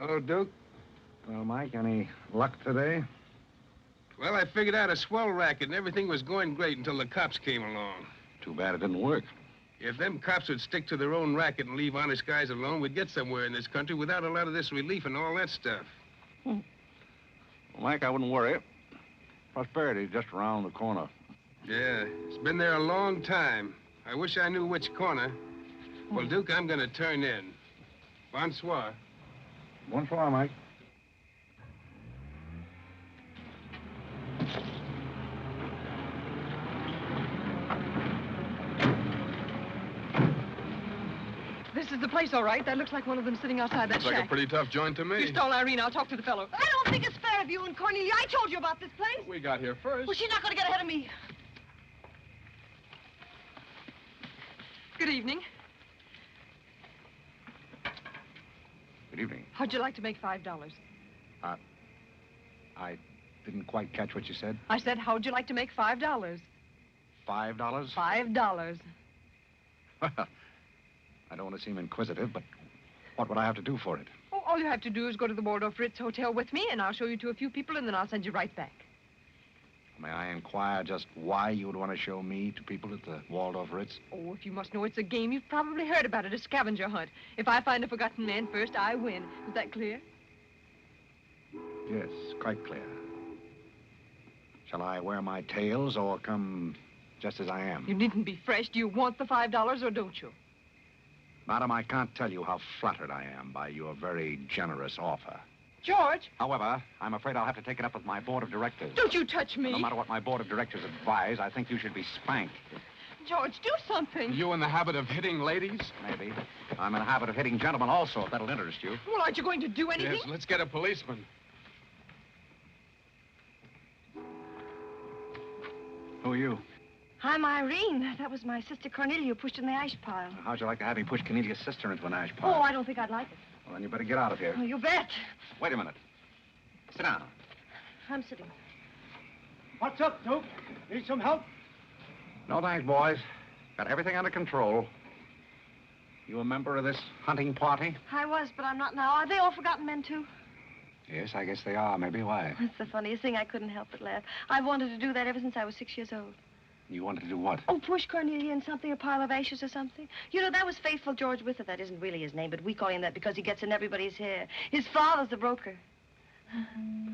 Hello, Duke. Well, Mike, any luck today? Well, I figured out a swell racket, and everything was going great until the cops came along. Too bad it didn't work. If them cops would stick to their own racket and leave honest guys alone, we'd get somewhere in this country without a lot of this relief and all that stuff. Well, Mike, I wouldn't worry. Prosperity's just around the corner. Yeah, it's been there a long time. I wish I knew which corner. Well, Duke, I'm going to turn in. Bonsoir. Bonsoir, Mike. This is the place, all right. That looks like one of them sitting outside that Looks shack. like a pretty tough joint to me. You stole Irene. I'll talk to the fellow. I don't think it's fair of you and Cornelia. I told you about this place. We got here first. Well, she's not going to get ahead of me. Good evening. Good evening. How'd you like to make $5? I didn't quite catch what you said. I said, how'd you like to make $5? $5? $5. I don't want to seem inquisitive, but what would I have to do for it? Oh, all you have to do is go to the Waldorf Ritz Hotel with me, and I'll show you to a few people, and then I'll send you right back. May I inquire just why you would want to show me to people at the Waldorf Ritz? Oh, if you must know it's a game, you've probably heard about it, a scavenger hunt. If I find a forgotten man first, I win. Is that clear? Yes, quite clear. Shall I wear my tails or come just as I am? You needn't be fresh. Do you want the $5 or don't you? Madam, I can't tell you how flattered I am by your very generous offer. George! However, I'm afraid I'll have to take it up with my board of directors. Don't you touch me! No matter what my board of directors advise, I think you should be spanked. George, do something. You in the habit of hitting ladies? Maybe. I'm in the habit of hitting gentlemen also, if that'll interest you. Well, aren't you going to do anything? Yes, let's get a policeman. Who are you? I'm Irene. That was my sister Cornelia who pushed in the ash pile. How'd you like to have me push Cornelia's sister into an ash Oh, pile? I don't think I'd like it. Well, then you better get out of here. Oh, you bet. Wait a minute. Sit down. I'm sitting. What's up, Duke? Need some help? No thanks, boys. Got everything under control. You a member of this hunting party? I was, but I'm not now. Are they all forgotten men, too? Yes, I guess they are. Maybe. Why? That's the funniest thing. I couldn't help but laugh. I've wanted to do that ever since I was 6 years old. You wanted to do what? Oh, push Cornelia in something, a pile of ashes or something. You know, that was Faithful George Wither. That isn't really his name, but we call him that because he gets in everybody's hair. His father's the broker.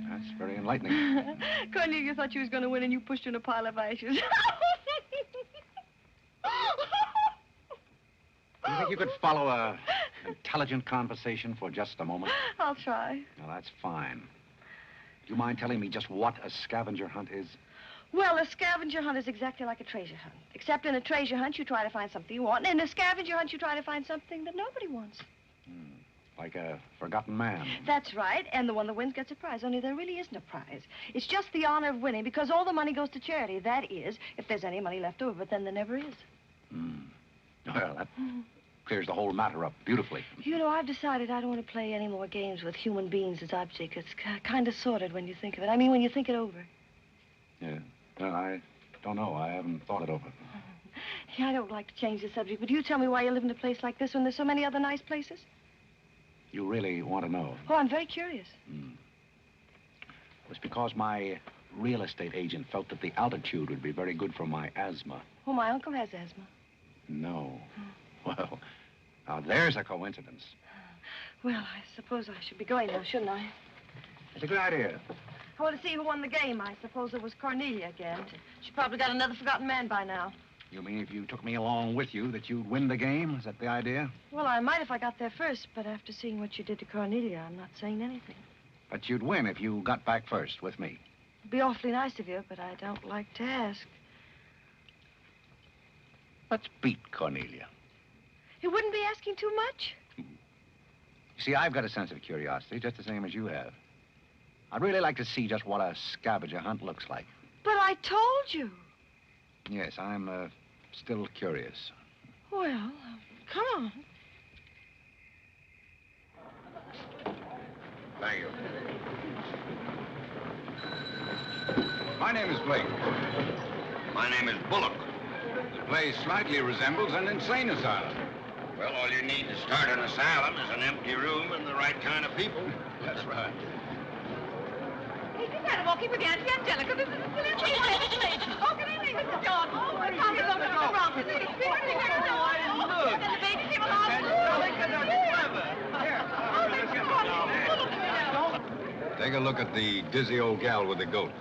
That's very enlightening. Cornelia thought she was going to win, and you pushed her in a pile of ashes. Do you think you could follow an intelligent conversation for just a moment? I'll try. Well, that's fine. Do you mind telling me just what a scavenger hunt is? Well, a scavenger hunt is exactly like a treasure hunt. Except in a treasure hunt, you try to find something you want. And in a scavenger hunt, you try to find something that nobody wants. Like a forgotten man. That's right. And the one that wins gets a prize. Only there really isn't a prize. It's just the honor of winning because all the money goes to charity. That is, if there's any money left over. But then there never is. Well, that clears the whole matter up beautifully. You know, I've decided I don't want to play any more games with human beings as objects. It's kind of sordid when you think of it. I mean, when you think it over. Yeah. Well, I don't know. I haven't thought it over. Yeah, I don't like to change the subject, but you tell me why you live in a place like this when there's so many other nice places? You really want to know? Oh, I'm very curious. It was because my real estate agent felt that the altitude would be very good for my asthma. Oh, my uncle has asthma. No. Well, now there's a coincidence. Well, I suppose I should be going now, shouldn't I? It's a good idea. I want to see who won the game. I suppose it was Cornelia again. She probably got another forgotten man by now. You mean if you took me along with you that you'd win the game? Is that the idea? Well, I might if I got there first, but after seeing what you did to Cornelia, I'm not saying anything. But you'd win if you got back first with me. It'd be awfully nice of you, but I don't like to ask. Let's beat Cornelia. It wouldn't be asking too much. You see, I've got a sense of curiosity, just the same as you have. I'd really like to see just what a scavenger hunt looks like. But I told you. Yes, I'm still curious. Well, come on. Thank you. My name is Blake. My name is Bullock. The place slightly resembles an insane asylum. Well, all you need to start an asylum is an empty room and the right kind of people. That's right. Hey, you gotta walk in with Auntie Angelica. This is a silly thing. Oh, good evening, Mr. John. Oh, my Tommy's over in the Bronx. It's a big thing. Oh, and the baby came along. Take a look at the dizzy old gal with the goat.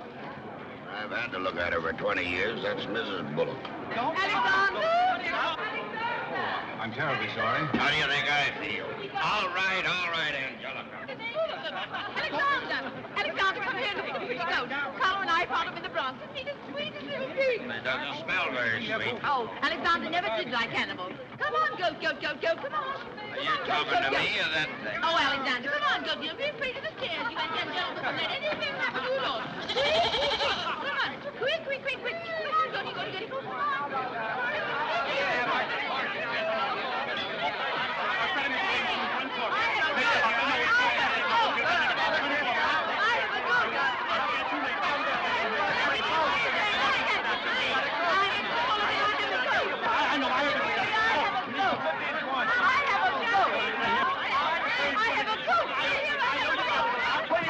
I've had to look at her for 20 years. That's Mrs. Bullock. Alexander! I'm terribly sorry. How do you think I feel? All right, Angelica. Alexander, come here. Look at the pretty goat. Carlo and I found him in the Bronx. Isn't he the sweetest little thing? It doesn't smell very sweet. Oh, Alexander never did like animals. Come on, goat, come on. Are you talking to me or that thing? Oh, Alexander, come on, goat. Don't be afraid of the stairs. You and Angelica won't let anything happen to you, Lord. Come on. Quick. Come on, goaty. Come on.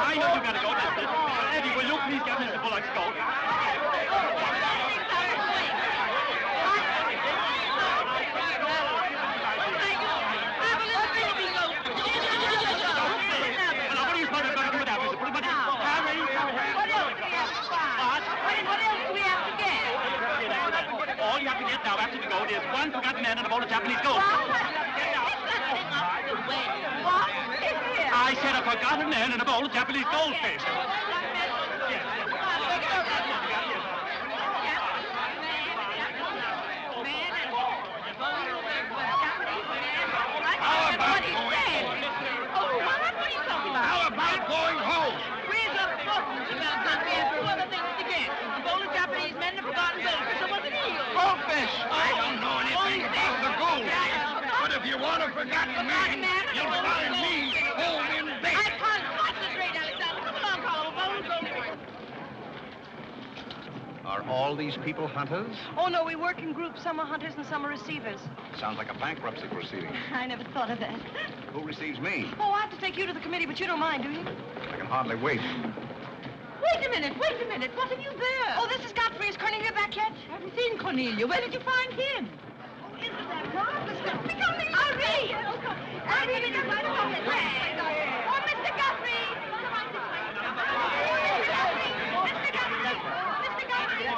I know you gotta go. Eddie, will you please get Mr. Bullock's goat? All you have to get now after the goat is one forgotten man and a bowl of Japanese goat. I said a forgotten man and a bowl of Japanese goldfish. How about going home? Raise up buttons about that. We have two other things to get. A bowl of Japanese men and a forgotten goldfish. So what's the deal? Goldfish! I don't know anything about the goldfish. But if you want a forgotten man, you'll find me home in bed. I can't concentrate, Alexander. Come along, Carlo. Bowl of goldfish. Are all these people hunters? Oh, no, we work in groups. Some are hunters and some are receivers. Sounds like a bankruptcy proceeding. I never thought of that. Who receives me? Oh, I have to take you to the committee, but you don't mind, do you? I can hardly wait. Wait a minute. What have you there? Oh, this is Godfrey. Is Cornelia back yet? I haven't seen Cornelia. Where did you find him? Oh, isn't that marvelous? Irene! Irene is right about this way. Oh, Mr. Godfrey! Come on this way. Mr. Godfrey! Mr. Godfrey! Mr. Godfrey!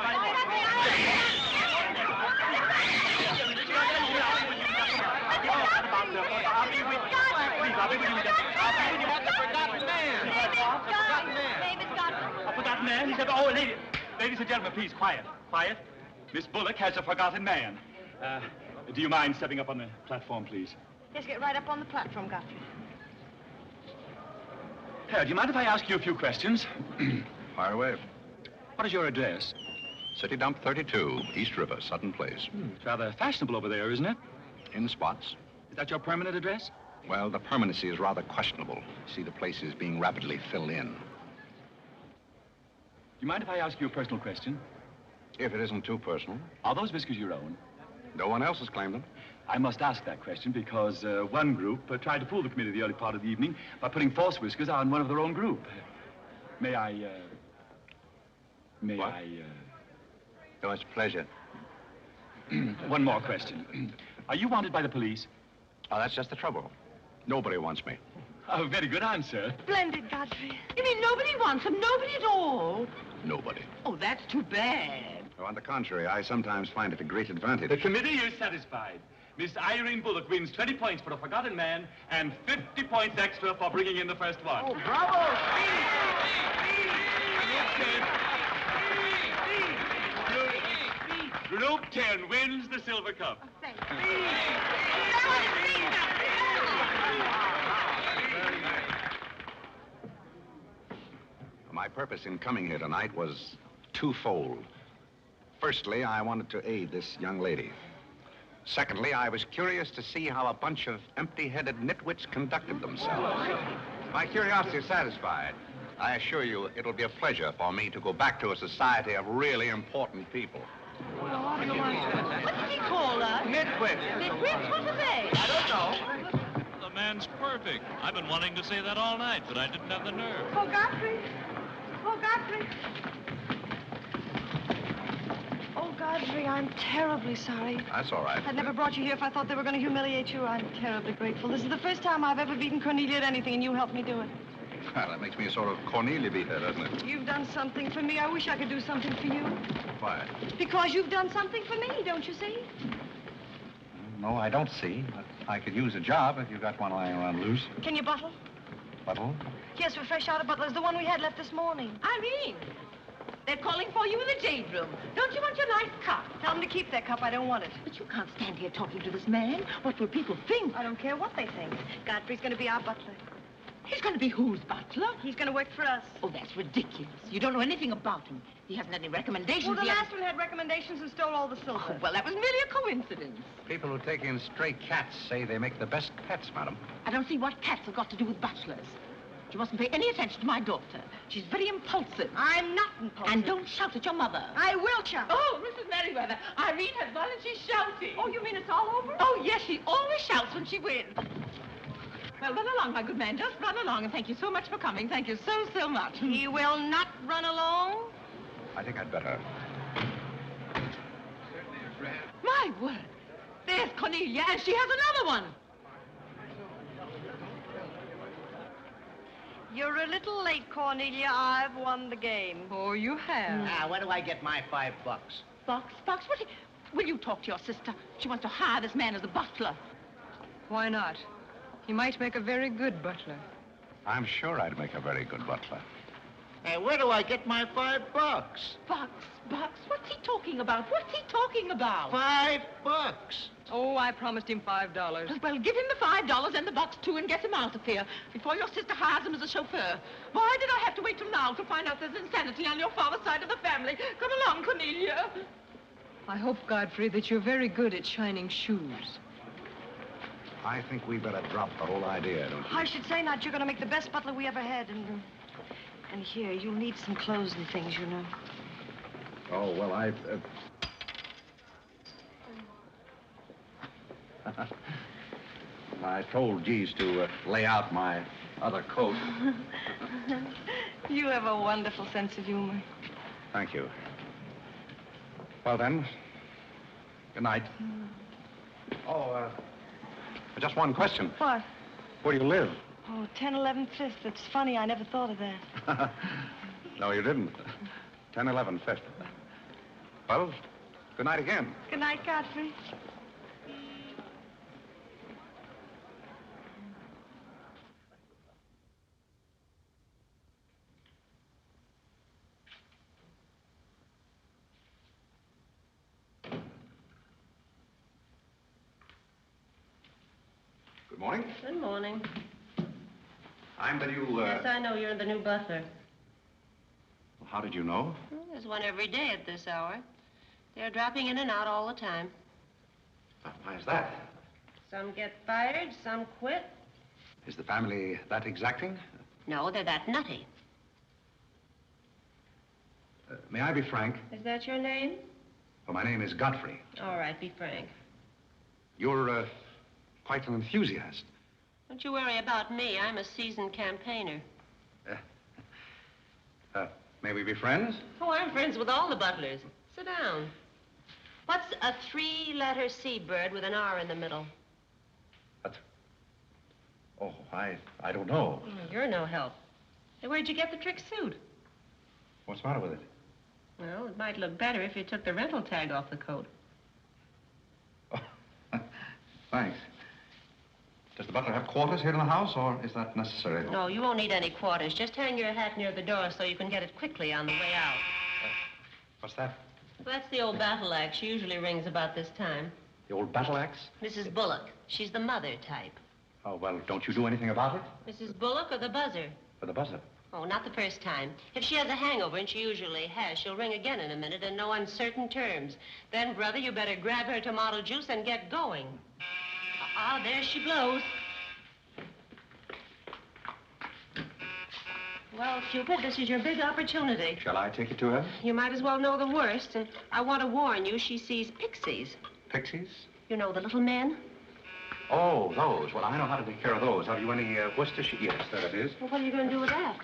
A forgotten man? He said, oh, ladies and gentlemen, please, quiet. Miss Bullock has a forgotten man. Do you mind stepping up on the platform, please? Yes, get right up on the platform, Godfrey. Do you mind if I ask you a few questions? Fire away. What is your address? City Dump 32, East River, Sutton Place. It's rather fashionable over there, isn't it? In spots. Is that your permanent address? Well, the permanency is rather questionable. See, the place is being rapidly filled in. Do you mind if I ask you a personal question? If it isn't too personal. Are those whiskers your own? No one else has claimed them. I must ask that question because one group tried to fool the committee the early part of the evening by putting false whiskers on one of their own group. May I... What? Oh, it's a pleasure. One more question. Are you wanted by the police? Oh, that's just the trouble. Nobody wants me. A very good answer. Splendid, Godfrey. You mean nobody wants him? Nobody at all? Nobody. Oh, that's too bad. Oh, on the contrary, I sometimes find it a great advantage. The committee is satisfied. Miss Irene Bullock wins 20 points for a forgotten man and 50 points extra for bringing in the first one. Oh, bravo! Group 10 wins the silver cup. My purpose in coming here tonight was twofold. Firstly, I wanted to aid this young lady. Secondly, I was curious to see how a bunch of empty-headed nitwits conducted themselves. My curiosity is satisfied. I assure you it'll be a pleasure for me to go back to a society of really important people. What do you want? What did he call us? Nitwit. Nitwits? What are they? I don't know. The man's perfect. I've been wanting to say that all night, but I didn't have the nerve. Oh, Godfrey. Oh, Godfrey. Oh, Godfrey, I'm terribly sorry. That's all right. I'd never brought you here if I thought they were going to humiliate you. I'm terribly grateful. This is the first time I've ever beaten Cornelia at anything, and you helped me do it. Well, that makes me a sort of Cornelia beater, doesn't it? You've done something for me. I wish I could do something for you. Why? Because you've done something for me, don't you see? No, I don't see. But I could use a job if you got one lying around loose. Can you buttle? Buttle? Yes, we're fresh out of Butler's, the one we had left this morning. Irene, they're calling for you in the jade room. Don't you want your nice cup? Tell them to keep their cup. I don't want it. But you can't stand here talking to this man. What will people think? I don't care what they think. Godfrey's going to be our butler. He's going to be whose butler? He's going to work for us. Oh, that's ridiculous. You don't know anything about him. He hasn't any recommendations. Well, the He last one had recommendations and stole all the silver. Oh, well, that was merely a coincidence. People who take in stray cats say they make the best pets, madam. I don't see what cats have got to do with butlers. You mustn't pay any attention to my daughter. She's very impulsive. I'm not impulsive. And don't shout at your mother. I will shout. Oh, Mrs. Merriweather, Irene has won and she's shouting. Oh, you mean it's all over? Oh, yes, she always shouts when she wins. Well, run along, my good man. Just run along, and thank you so much for coming. Thank you so, so much. He will not run along. I think I'd better. My word. There's Cornelia, and she has another one. You're a little late, Cornelia. I've won the game. Oh, you have. Now, where do I get my $5? Box? What? Will you talk to your sister? She wants to hire this man as a butler. Why not? He might make a very good butler. I'm sure I'd make a very good butler. Hey, where do I get my $5? Box? What's he talking about? $5. Oh, I promised him $5. Well, give him the $5 and the box, too, and get him out of here before your sister hires him as a chauffeur. Why did I have to wait till now to find out there's insanity on your father's side of the family? Come along, Cornelia. I hope, Godfrey, that you're very good at shining shoes. I think we better drop the whole idea, don't you? I should say not. You're going to make the best butler we ever had. And here, you'll need some clothes and things, you know. Oh, well, I told Jeeves to lay out my other coat. You have a wonderful sense of humor. Thank you. Well, then, good night. Oh, just one question. What? Where do you live? Oh, 1011 Fifth. It's funny. I never thought of that. No, you didn't. 1011 Fifth. Well, good night again. Good night, Godfrey. Good morning. Good morning. I'm the new, Yes, I know you're the new butler. How did you know? Well, there's one every day at this hour. They're dropping in and out all the time. Why is that? Some get fired, some quit. Is the family that exacting? No, they're that nutty. May I be frank? Is that your name? Well, my name is Godfrey. All right, be frank. You're, quite an enthusiast. Don't you worry about me. I'm a seasoned campaigner. May we be friends? Oh, I'm friends with all the butlers. Sit down. What's a three-letter seabird with an R in the middle? Oh, I don't know. You're no help. Hey, where'd you get the trick suit? What's the matter with it? Well, it might look better if you took the rental tag off the coat. Oh, thanks. Does the butler have quarters here in the house, or is that necessary? No, you won't need any quarters. Just hang your hat near the door so you can get it quickly on the way out. What's that? Well, that's the old battle axe. She usually rings about this time. The old battle axe? Mrs. Bullock. She's the mother type. Oh, well, don't you do anything about it? Mrs. Bullock or the buzzer? For the buzzer. Oh, not the first time. If she has a hangover, and she usually has, she'll ring again in a minute in no uncertain terms. Then, brother, you better grab her tomato juice and get going. There she blows. Well, Cupid, this is your big opportunity. Shall I take it to her? You might as well know the worst, and I want to warn you, she sees pixies. Pixies? You know, the little men? Oh, those. Well, I know how to take care of those. Have you any Worcestershire? Yes, there it is. Well, what are you going to do with that?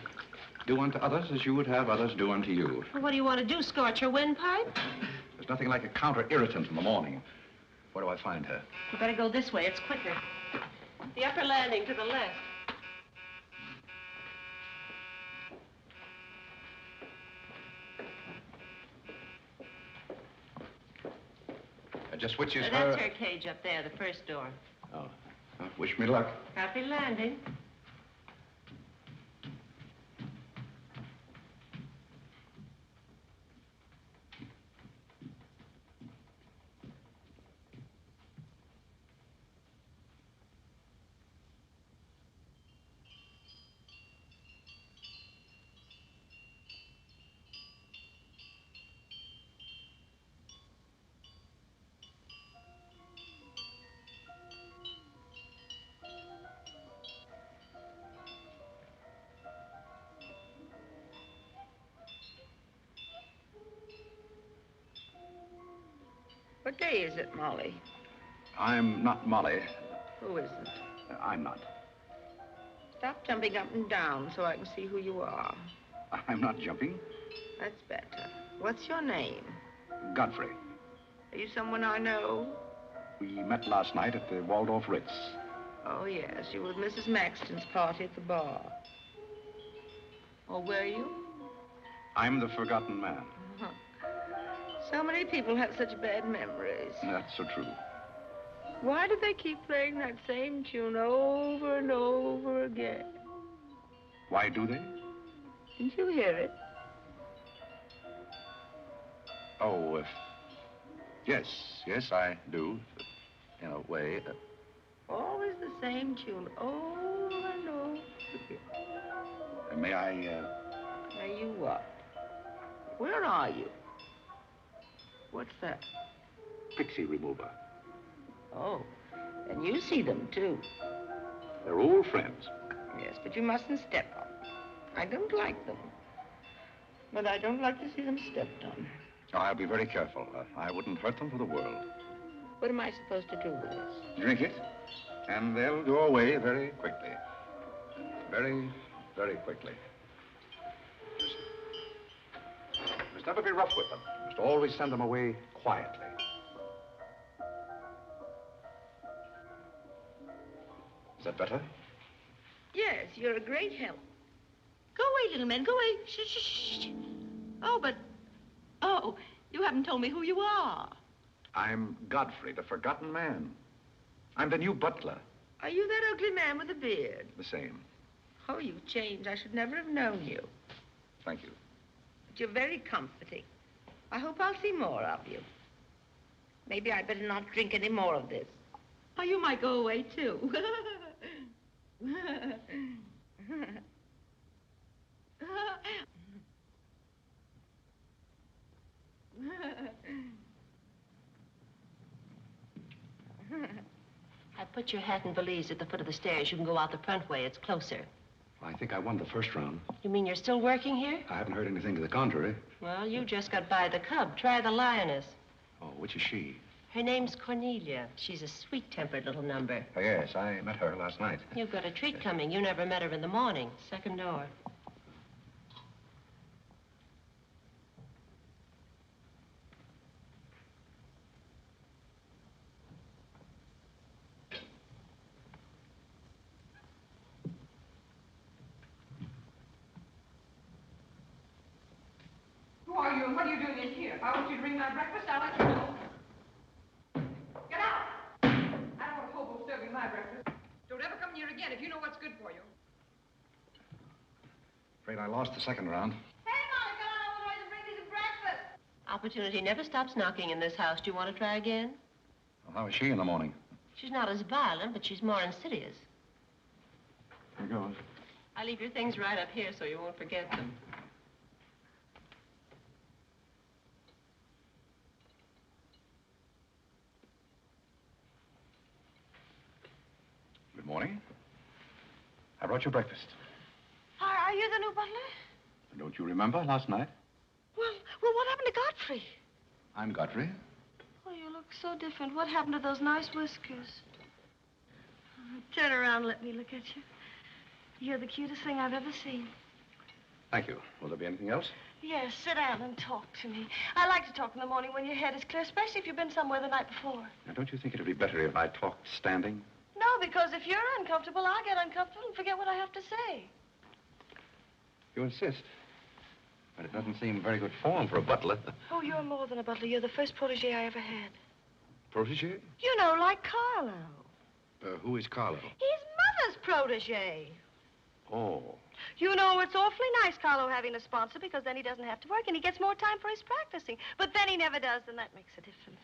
Do unto others as you would have others do unto you. Well, what do you want to do, scorch her windpipe? There's nothing like a counter-irritant in the morning. Where do I find her? You better go this way. It's quicker. The upper landing to the left. Just which is her... That's her cage up there, the first door. Oh. Wish me luck. Happy landing. What day is it, Molly? I'm not Molly. Who isn't? I'm not. Stop jumping up and down so I can see who you are. I'm not jumping. That's better. What's your name? Godfrey. Are you someone I know? We met last night at the Waldorf Ritz. Oh, yes. You were at Mrs. Maxton's party at the bar. Or were you? I'm the forgotten man. So many people have such bad memories. That's so true. Why do they keep playing that same tune over and over again? Why do they? Didn't you hear it? Oh, yes, I do. In a way. Always the same tune, over and over again. May I, May you what? Where are you? What's that? Pixie remover. Oh, and you see them, too. They're old friends. Yes, but you mustn't step on them. I don't like them. But I don't like to see them stepped on. Oh, I'll be very careful. I wouldn't hurt them for the world. What am I supposed to do with this? Drink it, and they'll go away very quickly. Very, very quickly. You must never be rough with them. You must always send them away quietly. Is that better? Yes, you're a great help. Go away, little man, go away. Shh, shh, shh. Oh, but... Oh, you haven't told me who you are. I'm Godfrey, the forgotten man. I'm the new butler. Are you that ugly man with a beard? The same. Oh, you've changed. I should never have known you. Thank you. But you're very comforting. I hope I'll see more of you. Maybe I'd better not drink any more of this. Oh, you might go away, too. I put your hat and valise at the foot of the stairs. You can go out the front way. It's closer. I think I won the first round. You mean you're still working here? I haven't heard anything to the contrary. Well, you just got by the cub. Try the lioness. Oh, which is she? Her name's Cornelia. She's a sweet-tempered little number. Oh, yes, I met her last night. You've got a treat coming. You never met her in the morning. Second door. Who are you and what are you doing in here? If I want you to bring my breakfast, I'll let you know. Get out! I don't want a hobo serving my breakfast. Don't ever come here again if you know what's good for you. Afraid I lost the second round. Hey, Molly, come on over and bring me some breakfast. Opportunity never stops knocking in this house. Do you want to try again? Well, how is she in the morning? She's not as violent, but she's more insidious. Here goes. I leave your things right up here so you won't forget them. Good morning. I brought you breakfast. Are you the new butler? Don't you remember last night? Well, what happened to Godfrey? I'm Godfrey. Oh, you look so different. What happened to those nice whiskers? Turn around and let me look at you. You're the cutest thing I've ever seen. Thank you. Will there be anything else? Yes, sit down and talk to me. I like to talk in the morning when your head is clear, especially if you've been somewhere the night before. Now, don't you think it would be better if I talked standing? No, because if you're uncomfortable, I'll get uncomfortable and forget what I have to say. You insist. But it doesn't seem very good form for a butler. Oh, you're more than a butler. You're the first protege I ever had. Protege? You know, like Carlo. Who is Carlo? His mother's protege. Oh. You know, it's awfully nice, Carlo, having a sponsor, because then he doesn't have to work and he gets more time for his practicing. But then he never does, and that makes a difference.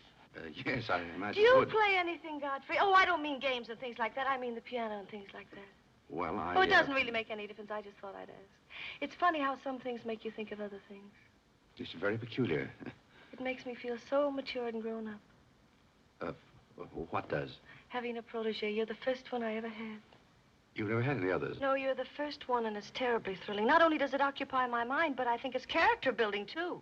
Yes, I imagine. Do you play anything, Godfrey? Oh, I don't mean games and things like that. I mean the piano and things like that. Well, Oh, it doesn't really make any difference. I just thought I'd ask. It's funny how some things make you think of other things. It's very peculiar. It makes me feel so matured and grown up. What does? Having a protege. You're the first one I ever had. You've never had any others? No, you're the first one, and it's terribly thrilling. Not only does it occupy my mind, but I think it's character building, too.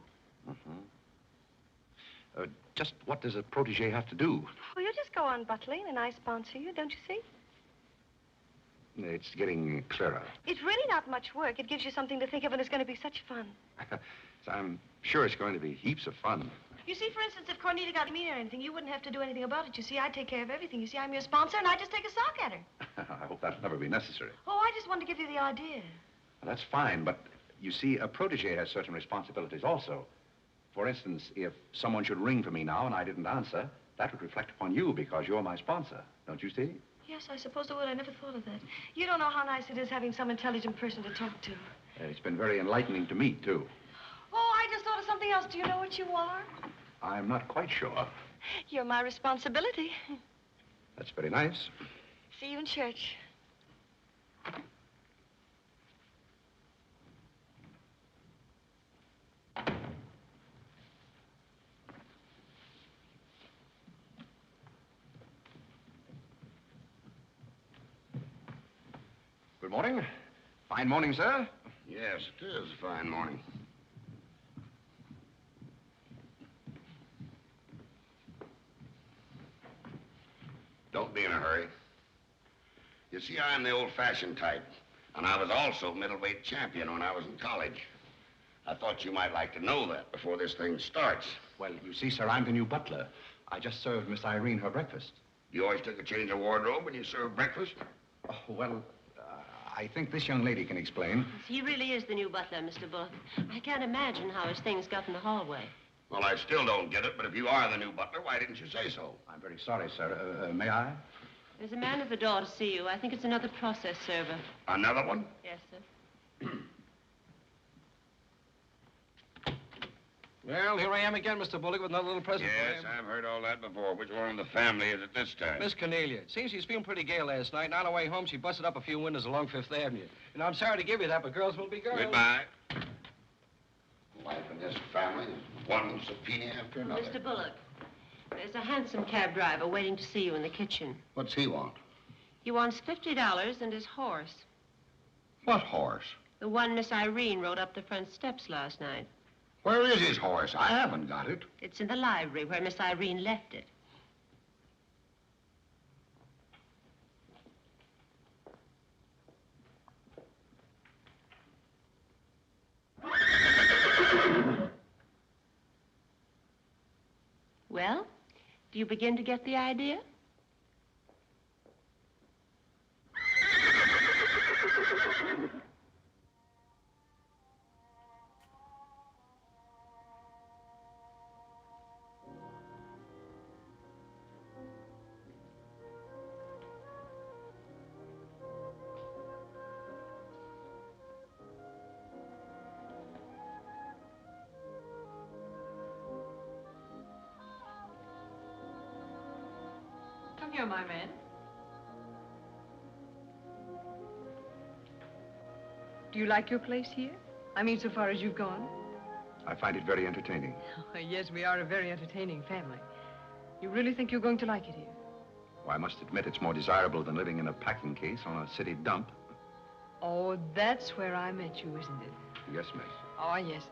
Just what does a protege have to do? Well, you just go on butling, and I sponsor you, don't you see? It's getting clearer. It's really not much work. It gives you something to think of, and it's going to be such fun. So I'm sure it's going to be heaps of fun. You see, for instance, if Cornita got mean or anything, you wouldn't have to do anything about it. You see, I take care of everything. You see, I'm your sponsor, and I just take a sock at her. I hope that'll never be necessary. Oh, I just wanted to give you the idea. Well, that's fine, but you see, a protege has certain responsibilities also. For instance, if someone should ring for me now and I didn't answer, that would reflect upon you because you're my sponsor. Don't you see? Yes, I suppose it would. I never thought of that. You don't know how nice it is having some intelligent person to talk to. It's been very enlightening to me, too. Oh, I just thought of something else. Do you know what you are? I'm not quite sure. You're my responsibility. That's very nice. See you in church. Good morning. Fine morning, sir. Yes, it is a fine morning. Don't be in a hurry. You see, I'm the old-fashioned type, and I was also middleweight champion when I was in college. I thought you might like to know that before this thing starts. Well, you see, sir, I'm the new butler. I just served Miss Irene her breakfast. You always took a change of wardrobe when you served breakfast? Oh, well, I think this young lady can explain. He really is the new butler, Mr. Bullock. I can't imagine how his things got in the hallway. Well, I still don't get it, but if you are the new butler, why didn't you say so? I'm very sorry, sir. May I? There's a man at the door to see you. I think it's another process server. Another one? Yes, sir. Well, here I am again, Mr. Bullock, with another little present for Yes, you. I've heard all that before. Which one in the family is it this time? Miss Cornelia. It seems she's feeling pretty gay last night, and on her way home, she busted up a few windows along Fifth Avenue. And I'm sorry to give you that, but girls will be girls. Goodbye. Life in this family is one subpoena after another. Mr. Bullock, there's a hansom cab driver waiting to see you in the kitchen. What's he want? He wants $50 and his horse. What horse? The one Miss Irene rode up the front steps last night. Where is his horse? I haven't got it. It's in the library where Miss Irene left it. Well, do you begin to get the idea? Come here, my man. Do you like your place here? I mean, so far as you've gone? I find it very entertaining. Oh, yes, we are a very entertaining family. You really think you're going to like it here? Well, I must admit it's more desirable than living in a packing case on a city dump. Oh, that's where I met you, isn't it? Yes, miss. Oh, yes.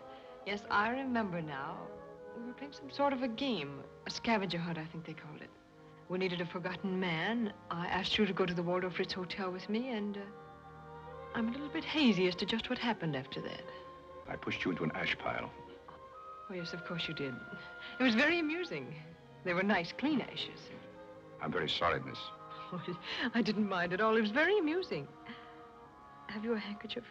Yes, I remember now. We were playing some sort of a game. A scavenger hunt, I think they called it. We needed a forgotten man. I asked you to go to the Waldorf Ritz Hotel with me, and I'm a little bit hazy as to just what happened after that. I pushed you into an ash pile. Oh, yes, of course you did. It was very amusing. They were nice, clean ashes. I'm very sorry, miss. Oh, I didn't mind at all. It was very amusing. Have you a handkerchief?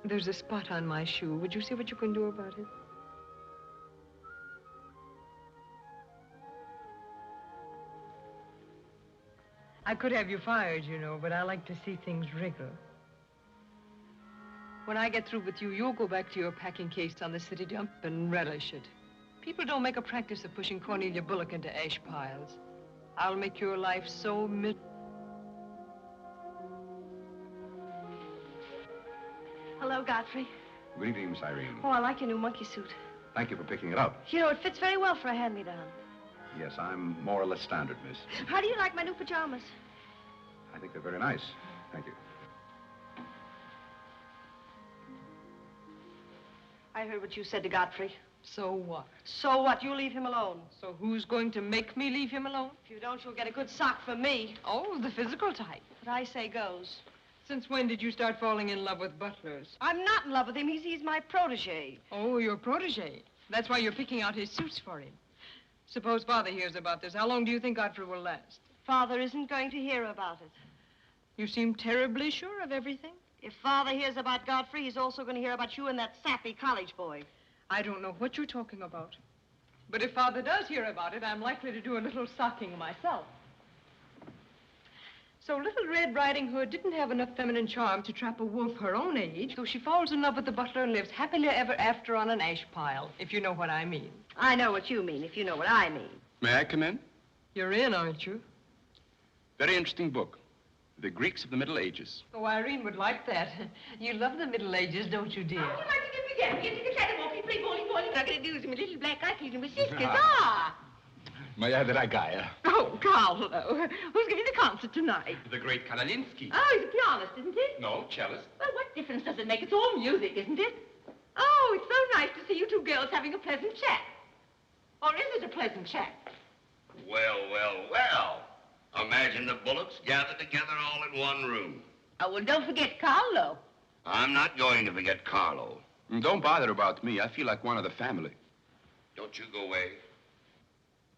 There's a spot on my shoe. Would you see what you can do about it? I could have you fired, you know, but I like to see things wriggle. When I get through with you, you'll go back to your packing case on the city dump and relish it. People don't make a practice of pushing Cornelia Bullock into ash piles. I'll make your life so Hello, Godfrey. Good evening, Miss Irene. Oh, I like your new monkey suit. Thank you for picking it up. You know, it fits very well for a hand-me-down. Yes, I'm more or less standard, miss. How do you like my new pajamas? I think they're very nice. Thank you. I heard what you said to Godfrey. So what? So what? You leave him alone. So who's going to make me leave him alone? If you don't, you'll get a good sock from me. Oh, the physical type. What I say goes. Since when did you start falling in love with butlers? I'm not in love with him. He's my protege. Oh, your protege. That's why you're picking out his suits for him. Suppose Father hears about this. How long do you think Godfrey will last? Father isn't going to hear about it. You seem terribly sure of everything. If Father hears about Godfrey, he's also going to hear about you and that sappy college boy. I don't know what you're talking about. But if Father does hear about it, I'm likely to do a little socking myself. So Little Red Riding Hood didn't have enough feminine charm to trap a wolf her own age, so she falls in love with the butler and lives happily ever after on an ash pile, if you know what I mean. I know what you mean, if you know what I mean. May I come in? You're in, aren't you? Very interesting book. The Greeks of the Middle Ages. Oh, Irene would like that. You love the Middle Ages, don't you, dear? How would you like to get began? Get to the catwalk, play bowling. I'm going to do is my little black eye feeding with sisters. May I have the ragaya? Oh, Carlo. Who's giving the concert tonight? The great Karolinsky. Oh, he's a pianist, isn't he? No, cellist. Well, what difference does it make? It's all music, isn't it? Oh, it's so nice to see you two girls having a pleasant chat. Or is it a pleasant chat? Well, well, well. Imagine the Bullocks gathered together all in one room. Oh, well, don't forget Carlo. I'm not going to forget Carlo. Don't bother about me. I feel like one of the family. Don't you go away.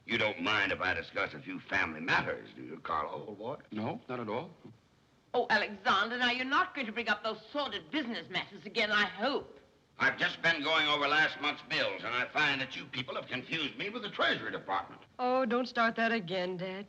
You don't mind if I discuss a few family matters, do you, Carlo, old boy? No, not at all. Oh, Alexander, now you're not going to bring up those sordid business matters again, I hope. I've just been going over last month's bills, and I find that you people have confused me with the Treasury Department. Oh, don't start that again, Dad.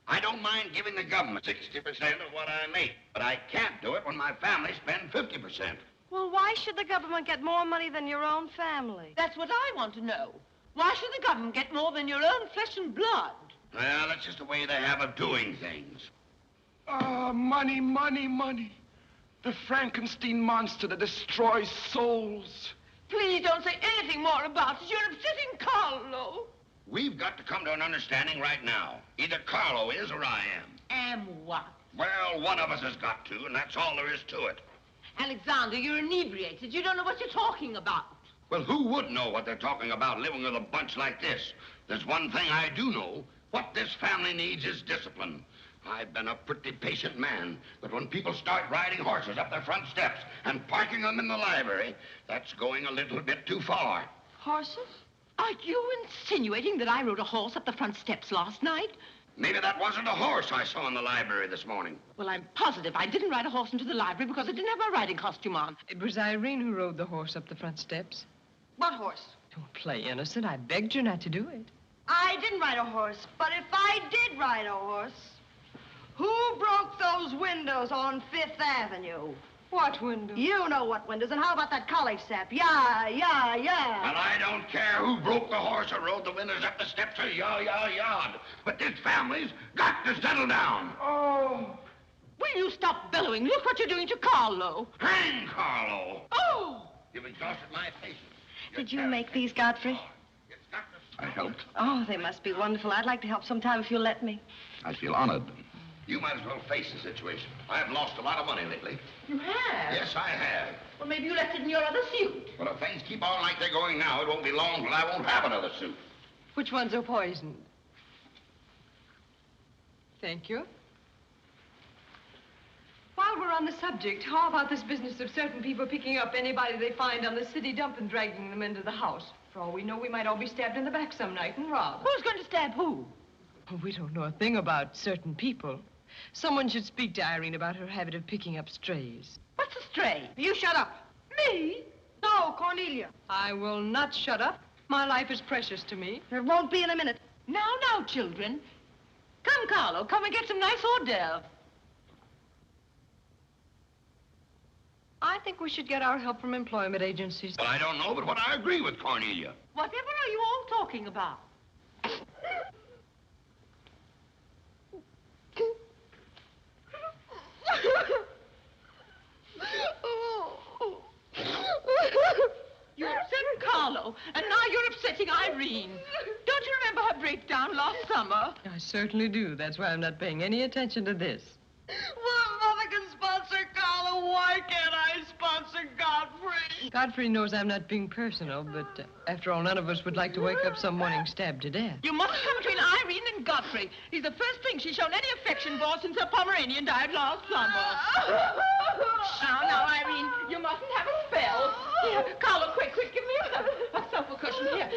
I don't mind giving the government 60% of what I make, but I can't do it when my family spends 50%. Well, why should the government get more money than your own family? That's what I want to know. Why should the government get more than your own flesh and blood? Well, that's just the way they have of doing things. Ah, money, money, money. The Frankenstein monster that destroys souls. Please don't say anything more about it. You're upsetting Carlo. We've got to come to an understanding right now. Either Carlo is or I am. Am what? Well, one of us has got to, and that's all there is to it. Alexander, you're inebriated. You don't know what you're talking about. Well, who would know what they're talking about living with a bunch like this? There's one thing I do know. What this family needs is discipline. I've been a pretty patient man, but when people start riding horses up their front steps and parking them in the library, that's going a little bit too far. Horses? Are you insinuating that I rode a horse up the front steps last night? Maybe that wasn't a horse I saw in the library this morning. Well, I'm positive I didn't ride a horse into the library because I didn't have my riding costume on. It was Irene who rode the horse up the front steps. What horse? Don't play innocent. I begged you not to do it. I didn't ride a horse, but if I did ride a horse, who broke those windows on Fifth Avenue? What window? You know what windows, and how about that college sap? Yeah. Well, I don't care who broke the horse or rode the windows up the steps or yard. But this family's got to settle down. Oh. Will you stop bellowing? Look what you're doing to Carlo. Hang Carlo. Oh! You've exhausted my patience. Did you make these, Godfrey? I helped. Oh, they must be wonderful. I'd like to help sometime if you'll let me. I feel honored. You might as well face the situation. I have lost a lot of money lately. You have? Yes, I have. Well, maybe you left it in your other suit. Well, if things keep on like they're going now, it won't be long till I won't have another suit. Which ones are poisoned? Thank you. While we're on the subject, how about this business of certain people picking up anybody they find on the city dump and dragging them into the house? For all we know, we might all be stabbed in the back some night and robbed. Who's going to stab who? Oh, we don't know a thing about certain people. Someone should speak to Irene about her habit of picking up strays. What's a stray? You shut up. Me? No, Cornelia. I will not shut up. My life is precious to me. There won't be in a minute. Now, children. Come, Carlo, come and get some nice hors d'oeuvre. I think we should get our help from employment agencies. Well, I don't know, but what I agree with Cornelia. Whatever are you all talking about? You upset Carlo, and now you're upsetting Irene. Don't you remember her breakdown last summer? I certainly do. That's why I'm not paying any attention to this. Well, Mother can sponsor Carla. Why can't I sponsor Godfrey? Godfrey knows I'm not being personal, but after all, none of us would like to wake up some morning stabbed to death. You mustn't come between Irene and Godfrey. He's the first thing she's shown any affection for since her Pomeranian died last summer. Now, Irene, you mustn't have a spell. Here, Carlo, quick, give me a sofa cushion. Here.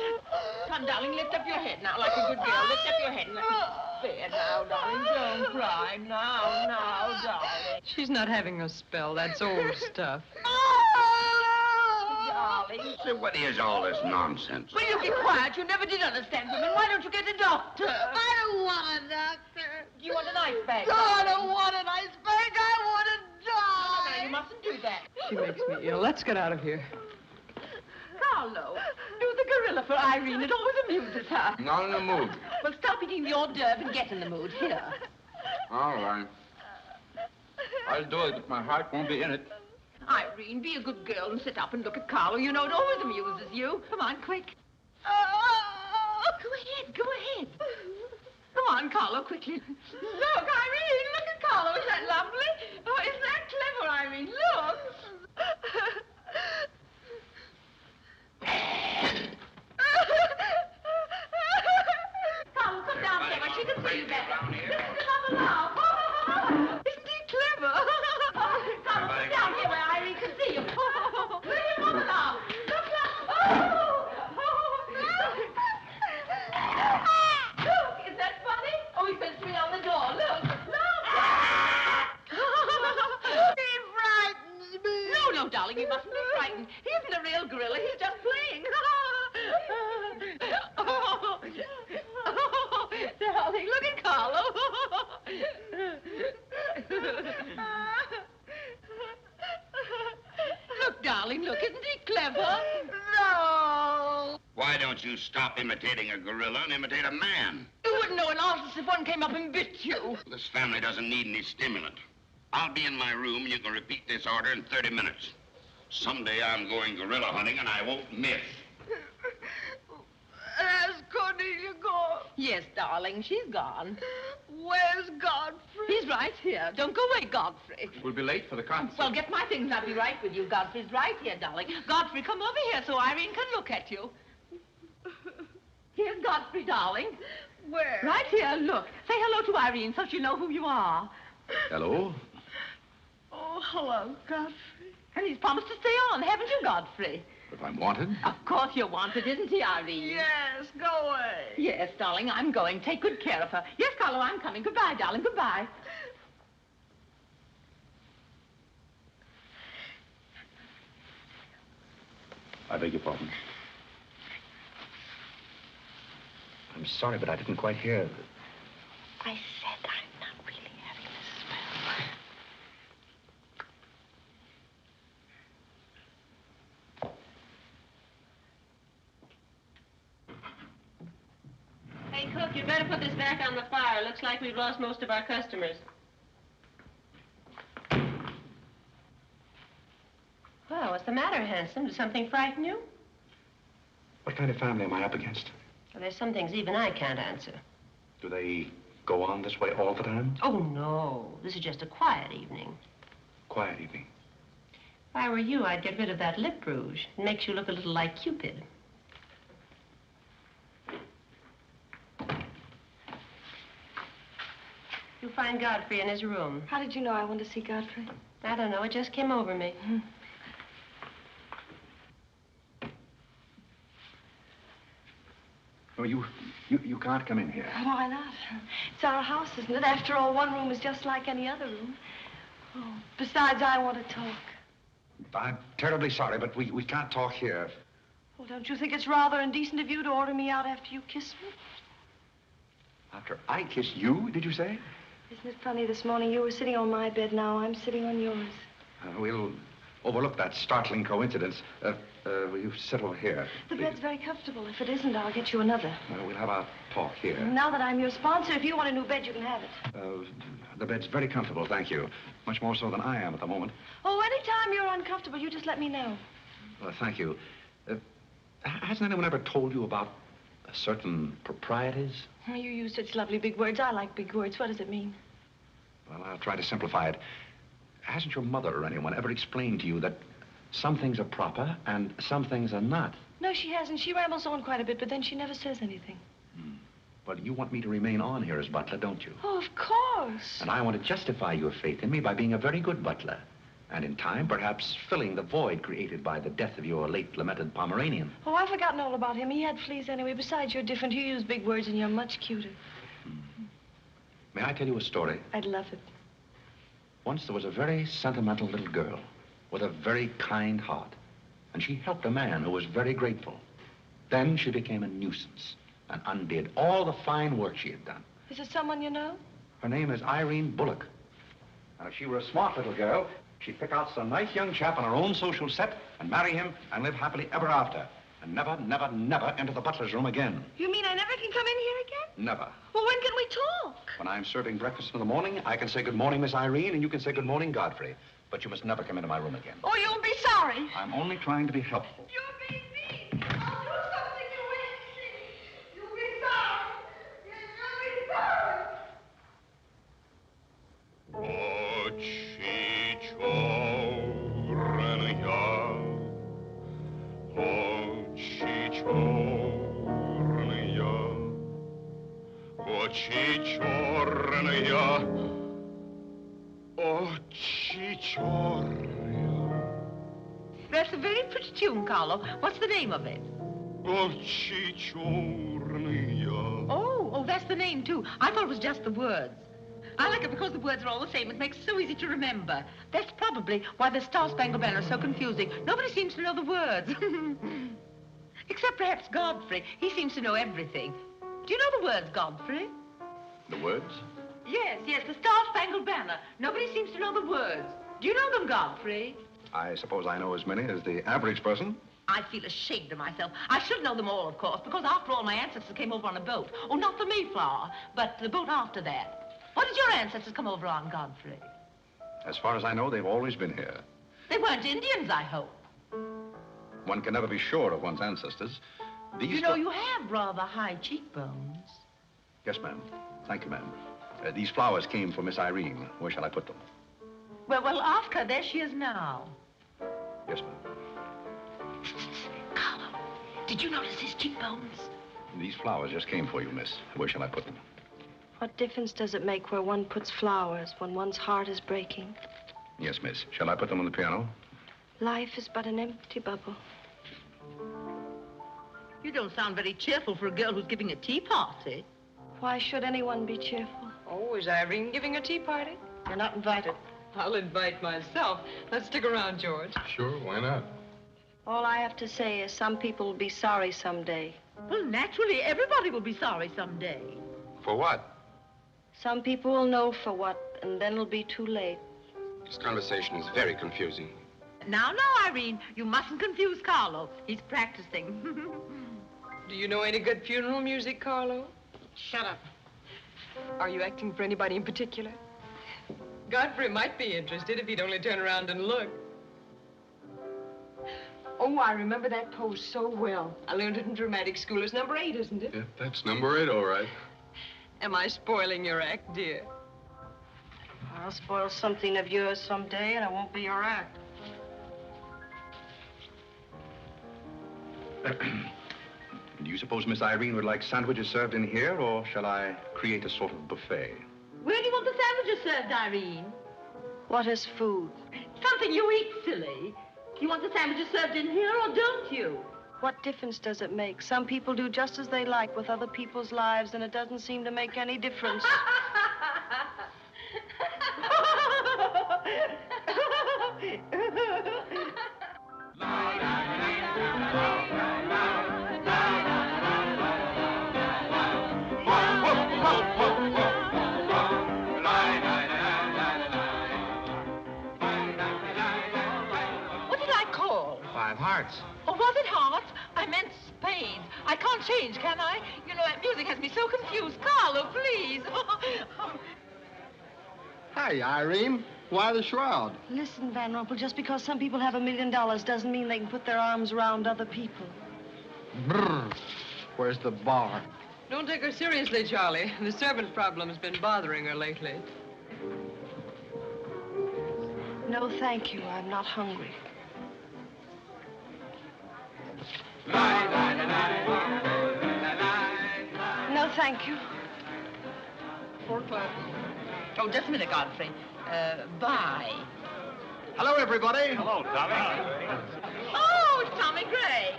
Come, darling, lift up your head now like a good girl. Lift up your head and let me... There now, darling, don't cry. Now, darling. She's not having a spell. That's old stuff. Darling. So what is all this nonsense? Will you be quiet? You never did understand women. Why don't you get a doctor? I don't want a doctor. Do you want an ice bag? No, I don't want an ice bag. I want to die. No, you mustn't do that. She makes me ill. Let's get out of here. Carlo, do the gorilla for Irene. It always amuses her. Not in the mood. Well, stop eating the hors d'oeuvre and get in the mood. Here. All right. I'll do it, but my heart won't be in it. Irene, be a good girl and sit up and look at Carlo. You know it always amuses you. Come on, quick. Go ahead. Come on, Carlo, quickly. Look, Irene, look at Carlo. Isn't that lovely? Oh, isn't that clever, Irene? Look. Carlo, come down there where she can see you better. Listen to Mother laugh. Isn't he clever? Carlo, come down here where Irene can see you. Look at Mother laugh. Look. Look, is that funny? Oh, he sent me on the door. Look. He frightens me. No, darling, you mustn't be frightened. He isn't a real gorilla. He's just playing. Darling, look at Carlo. Look, darling, look. Isn't he clever? No. Why don't you stop imitating a gorilla and imitate a man? You wouldn't know an artist if one came up and bit you. This family doesn't need any stimulant. I'll be in my room, and you can repeat this order in 30 minutes. Someday I'm going gorilla hunting, and I won't miss. Has Cornelia gone? Yes, darling, she's gone. Where's Godfrey? He's right here. Don't go away, Godfrey. We'll be late for the concert. Well, get my things and I'll be right with you. Godfrey's right here, darling. Godfrey, come over here so Irene can look at you. Here's Godfrey, darling. Where? Right here, look. Say hello to Irene so she'll know who you are. Hello? Oh, hello, Godfrey. And he's promised to stay on, haven't you, Godfrey? If I'm wanted? Of course you're wanted, isn't he, Irene? Yes, go away. Yes, darling, I'm going. Take good care of her. Yes, Carlo, I'm coming. Goodbye, darling, goodbye. I beg your pardon. I'm sorry, but I didn't quite hear. I said I'm not really having a spell. Hey, cook, you better put this back on the fire. Looks like we've lost most of our customers. Well, what's the matter, handsome? Does something frighten you? What kind of family am I up against? Well, there's some things even I can't answer. Do they go on this way all the time? Oh, no. This is just a quiet evening. Quiet evening. If I were you, I'd get rid of that lip rouge. It makes you look a little like Cupid. You'll find Godfrey in his room. How did you know I wanted to see Godfrey? I don't know. It just came over me. Oh, you can't come in here. Why not? It's our house, isn't it? After all, one room is just like any other room. Oh, besides, I want to talk. I'm terribly sorry, but we can't talk here. Well, don't you think it's rather indecent of you to order me out after you kiss me? After I kiss you, did you say? Isn't it funny, this morning you were sitting on my bed, now I'm sitting on yours. We'll overlook that startling coincidence. Will you sit over here? The bed's very comfortable. If it isn't, I'll get you another. We'll have our talk here. Now that I'm your sponsor, if you want a new bed, you can have it. The bed's very comfortable, thank you. Much more so than I am at the moment. Oh, anytime you're uncomfortable, you just let me know. Thank you. Hasn't anyone ever told you about certain proprieties? Oh, you use such lovely big words. I like big words. What does it mean? Well, I'll try to simplify it. Hasn't your mother or anyone ever explained to you that some things are proper and some things are not? No, she hasn't. She rambles on quite a bit, but then she never says anything. Well, you want me to remain on here as butler, don't you? Oh, of course. And I want to justify your faith in me by being a very good butler. And in time, perhaps filling the void created by the death of your late lamented Pomeranian. Oh, I've forgotten all about him. He had fleas anyway. Besides, you're different. You use big words and you're much cuter. May I tell you a story? I'd love it. Once there was a very sentimental little girl with a very kind heart. And she helped a man who was very grateful. Then she became a nuisance and undid all the fine work she had done. Is it someone you know? Her name is Irene Bullock. And if she were a smart little girl, she'd pick out some nice young chap on her own social set and marry him and live happily ever after. And never, never, never enter the butler's room again. You mean I never can come in here again? Never. Well, when can we talk? When I'm serving breakfast in the morning, I can say good morning, Miss Irene, and you can say good morning, Godfrey. But you must never come into my room again. Oh, you'll be sorry. I'm only trying to be helpful. You're being mean. I'll do something you won't see. You'll be sorry. You'll be sorry. That's a very pretty tune, Carlo. What's the name of it? Oh, that's the name, too. I thought it was just the words. I like it because the words are all the same. It makes it so easy to remember. That's probably why the Star-Spangled Banner is so confusing. Nobody seems to know the words. Except perhaps Godfrey. He seems to know everything. Do you know the words, Godfrey? The words? Yes, the Star-Spangled Banner. Nobody seems to know the words. Do you know them, Godfrey? I suppose I know as many as the average person. I feel ashamed of myself. I should know them all, of course, because after all, my ancestors came over on a boat. Oh, not the Mayflower, but the boat after that. What did your ancestors come over on, Godfrey? As far as I know, they've always been here. They weren't Indians, I hope. One can never be sure of one's ancestors. You know, you have rather high cheekbones. Yes, ma'am. Thank you, ma'am. These flowers came for Miss Irene. Where shall I put them? Well, ask her. There she is now. Yes, ma'am. Carlo, did you notice his cheekbones? These flowers just came for you, miss. Where shall I put them? What difference does it make where one puts flowers when one's heart is breaking? Yes, miss. Shall I put them on the piano? Life is but an empty bubble. You don't sound very cheerful for a girl who's giving a tea party. Why should anyone be cheerful? Oh, is Irene giving a tea party? You're not invited. I'll invite myself. Let's stick around, George. Sure, why not? All I have to say is some people will be sorry someday. Well, naturally, everybody will be sorry someday. For what? Some people will know for what, and then it'll be too late. This conversation is very confusing. Now, Irene, you mustn't confuse Carlo. He's practicing. Do you know any good funeral music, Carlo? Shut up. Are you acting for anybody in particular? Godfrey might be interested if he'd only turn around and look. Oh, I remember that pose so well. I learned it in dramatic school. It's number 8, isn't it? Yeah, that's number 8, all right. Am I spoiling your act, dear? I'll spoil something of yours someday, and it won't be your act. Do you suppose Miss Irene would like sandwiches served in here, or shall I create a sort of buffet? Where do you want the sandwiches served, Irene? What is food? Something you eat, silly. You want the sandwiches served in here, or don't you? What difference does it make? Some people do just as they like with other people's lives, and it doesn't seem to make any difference. What did I call? 5 hearts. Oh, was it hearts? I meant spades. I can't change, can I? You know, that music has me so confused. Carlo, please. Hey, Irene. Why the shroud? Listen, Van Rumpel, just because some people have $1 million doesn't mean they can put their arms around other people. Brr. Where's the bar? Don't take her seriously, Charlie. The servant problem's been bothering her lately. No, thank you. I'm not hungry. No, thank you. 4 o'clock. Oh, just a minute, Godfrey. Bye. Hello, everybody. Hello, Tommy. Oh, it's Tommy Gray.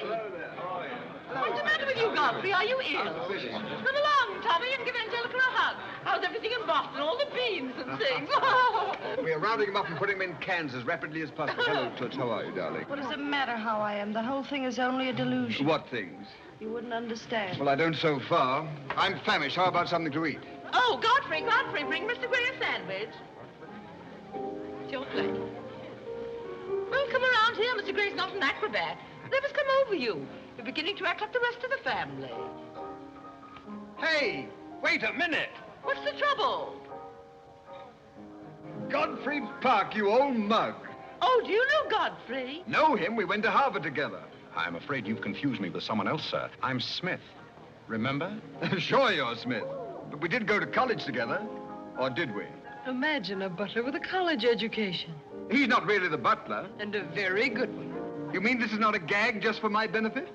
What's the matter with you, Godfrey? Are you ill? Come along, Tommy, and give Angelica a hug. How's everything in Boston? All the beans and things. We're rounding them up and putting them in cans as rapidly as possible. Hello, Toots. How are you, darling? What does it matter how I am? The whole thing is only a delusion. What things? You wouldn't understand. Well, I don't so far. I'm famished. How about something to eat? Oh, Godfrey, bring Mr. Gray a sandwich. It's your plate. Well, come around here. Mr. Gray's not an acrobat. Let us come over you. You're beginning to act like the rest of the family. Hey, wait a minute. What's the trouble? Godfrey Park, you old mug. Oh, do you know Godfrey? Know him? We went to Harvard together. I'm afraid you've confused me with someone else, sir. I'm Smith. Remember? Sure you're Smith. But we did go to college together. Or did we? Imagine a butler with a college education. He's not really the butler. And a very good one. You mean this is not a gag just for my benefit?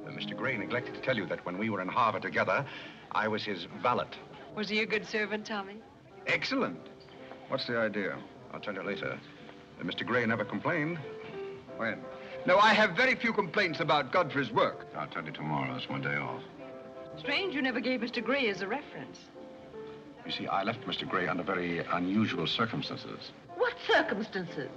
Mr. Gray neglected to tell you that when we were in Harvard together, I was his valet. Was he a good servant, Tommy? Excellent. What's the idea? I'll tell you later. Mr. Gray never complained. When? No, I have very few complaints about Godfrey's work. I'll tell you tomorrow. That's my day off. Strange you never gave Mr. Gray as a reference. You see, I left Mr. Gray under very unusual circumstances. What circumstances?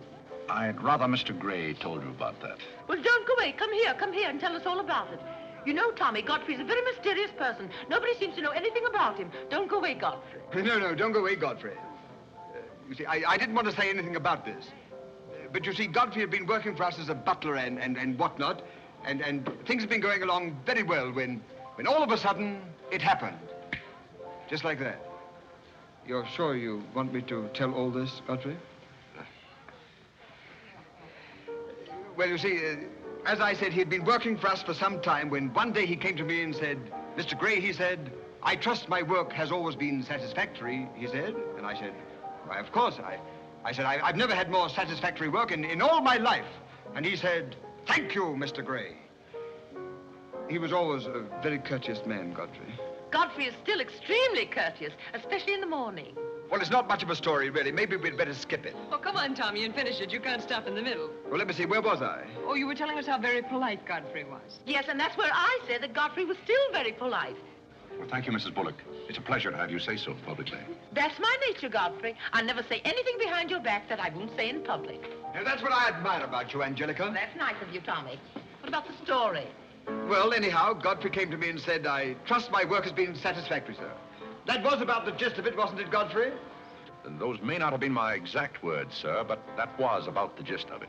I'd rather Mr. Gray told you about that. Well, don't go away. Come here and tell us all about it. You know, Tommy, Godfrey's a very mysterious person. Nobody seems to know anything about him. Don't go away, Godfrey. No, don't go away, Godfrey. You see, I didn't want to say anything about this. But you see, Godfrey had been working for us as a butler and whatnot, and things have been going along very well when all of a sudden it happened. Just like that. You're sure you want me to tell all this, Godfrey? Well, you see, as I said, he'd been working for us for some time when one day he came to me and said, Mr. Gray, he said, I trust my work has always been satisfactory, he said. And I said, why, of course. I said, I've never had more satisfactory work in all my life. And he said, thank you, Mr. Gray. He was always a very courteous man, Godfrey. Godfrey is still extremely courteous, especially in the morning. Well, it's not much of a story, really. Maybe we'd better skip it. Oh, come on, Tommy, and finish it. You can't stop in the middle. Well, let me see. Where was I? Oh, you were telling us how very polite Godfrey was. Yes, and that's where I said that Godfrey was still very polite. Well, thank you, Mrs. Bullock. It's a pleasure to have you say so publicly. That's my nature, Godfrey. I never say anything behind your back that I won't say in public. Now, that's what I admire about you, Angelica. Well, that's nice of you, Tommy. What about the story? Well, anyhow, Godfrey came to me and said, I trust my work has been satisfactory, sir. That was about the gist of it, wasn't it, Godfrey? Those may not have been my exact words, sir, but that was about the gist of it.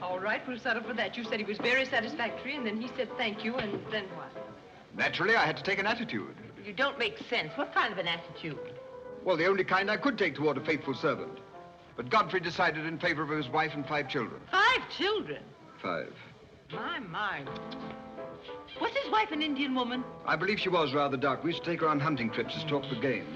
All right, we'll settle for that. You said he was very satisfactory, and then he said thank you, and then what? Naturally, I had to take an attitude. You don't make sense. What kind of an attitude? Well, the only kind I could take toward a faithful servant. But Godfrey decided in favor of his wife and 5 children. 5 children? 5. My. Was his wife an Indian woman? I believe she was rather dark. We used to take her on hunting trips to stalk the game.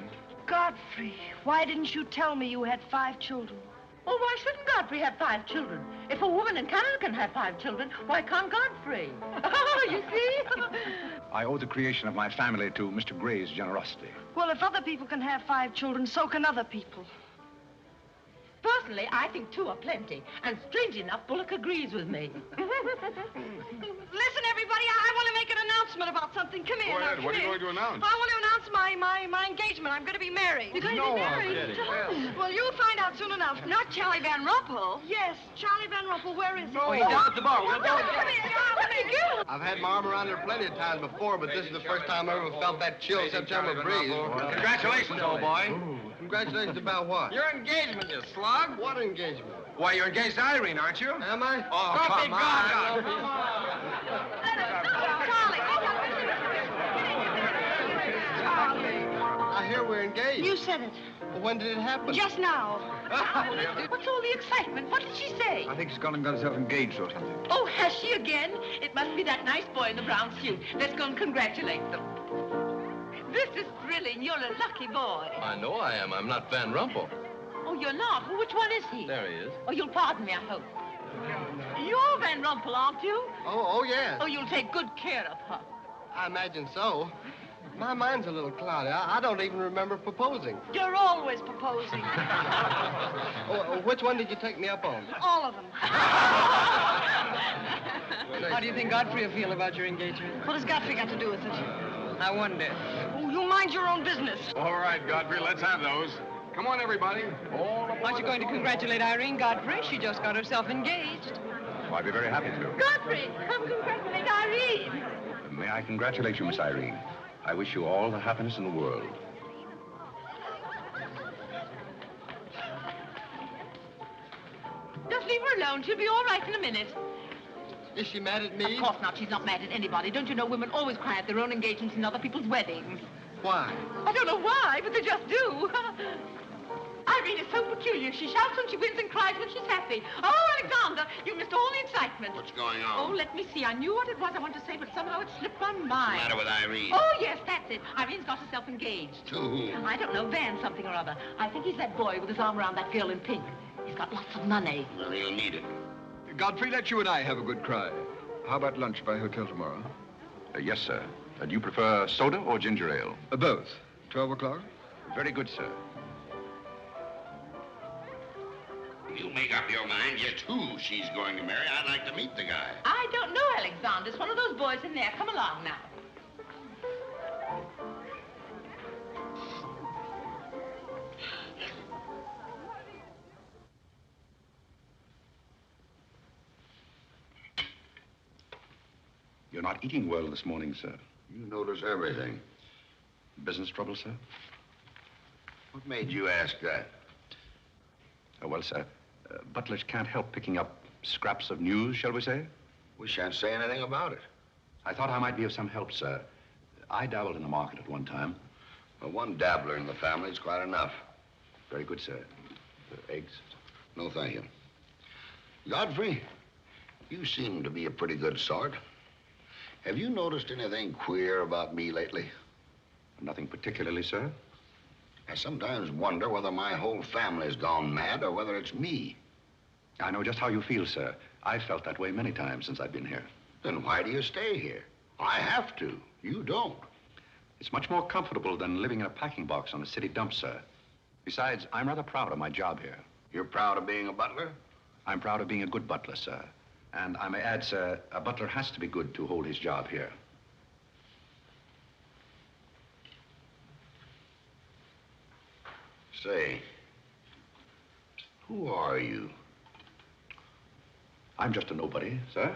Godfrey, why didn't you tell me you had 5 children? Oh, why shouldn't Godfrey have 5 children? If a woman in Canada can have 5 children, why can't Godfrey? Oh, you see? I owe the creation of my family to Mr. Gray's generosity. Well, if other people can have 5 children, so can other people. Personally, I think 2 are plenty. And strangely enough, Bullock agrees with me. Listen, everybody, I want to make an announcement about something. Come here. Go ahead. Now, What are you come going to announce? I want to announce my engagement. I'm going to be married. You're going to be married? Well, you'll find out soon enough. Not Charlie Van Rumpel. Yes, Charlie Van Rumpel. Where is he? Oh, he's down at the bar. We'll go. Come here. Come here. I've had my arm around her plenty of times before, but this is the first time I ever felt that chill September breeze. Congratulations, old boy. Congratulations about what? Your engagement, you slug. What engagement? Why, you're engaged to Irene, aren't you? Am I? Oh, come on. I hear we're engaged. You said it. Well, when did it happen? Just now. What's all the excitement? What did she say? I think she's gone and got herself engaged or something. Oh, has she again? It must be that nice boy in the brown suit. Let's go and congratulate them. This is thrilling. You're a lucky boy. I know I am. I'm not Van Rumpel. Oh, you're not? Well, which one is he? There he is. Oh, you'll pardon me, I hope. You're Van Rumpel, aren't you? Oh, yes. Oh, you'll take good care of her. I imagine so. My mind's a little cloudy. I don't even remember proposing. You're always proposing. Which one did you take me up on? All of them. How do you think Godfrey will feel about your engagement? What has Godfrey got to do with it? I wonder. Oh, you mind your own business. All right, Godfrey, let's have those. Come on, everybody. Aren't you going to congratulate Irene, Godfrey? She just got herself engaged. Oh, I'd be very happy to. Godfrey, come congratulate Irene. May I congratulate you, Miss Irene. I wish you all the happiness in the world. Just leave her alone. She'll be all right in a minute. Is she mad at me? Of course not. She's not mad at anybody. Don't you know women always cry at their own engagements and other people's weddings? Why? I don't know why, but they just do. Irene is so peculiar. She shouts when she wins and cries when she's happy. Oh, Alexander, you missed all the excitement. What's going on? Oh, let me see. I knew what it was I wanted to say, but somehow it slipped my mind. What's the matter with Irene? Oh, yes, that's it. Irene's got herself engaged. To whom? I don't know, Van something or other. I think he's that boy with his arm around that girl in pink. He's got lots of money. Well, he'll need it. Godfrey, let you and I have a good cry. How about lunch by hotel tomorrow? Yes, sir. Do you prefer soda or ginger ale? Both. 12 o'clock? Very good, sir. You make up your mind just who she's going to marry. I'd like to meet the guy. I don't know, Alexander. It's one of those boys in there. Come along now. You're not eating well this morning, sir. You notice everything. Business trouble, sir? What made you ask that? Well, sir, butlers can't help picking up scraps of news, shall we say? We shan't say anything about it. I thought I might be of some help, sir. I dabbled in the market at one time. Well, one dabbler in the family is quite enough. Very good, sir. Eggs? No, thank you. Godfrey, you seem to be a pretty good sort. Have you noticed anything queer about me lately? Nothing particularly, sir. I sometimes wonder whether my whole family's gone mad or whether it's me. I know just how you feel, sir. I've felt that way many times since I've been here. Then why do you stay here? I have to. You don't. It's much more comfortable than living in a packing box on a city dump, sir. Besides, I'm rather proud of my job here. You're proud of being a butler? I'm proud of being a good butler, sir. And I may add, sir, a butler has to be good to hold his job here. Say, who are you? I'm just a nobody, sir.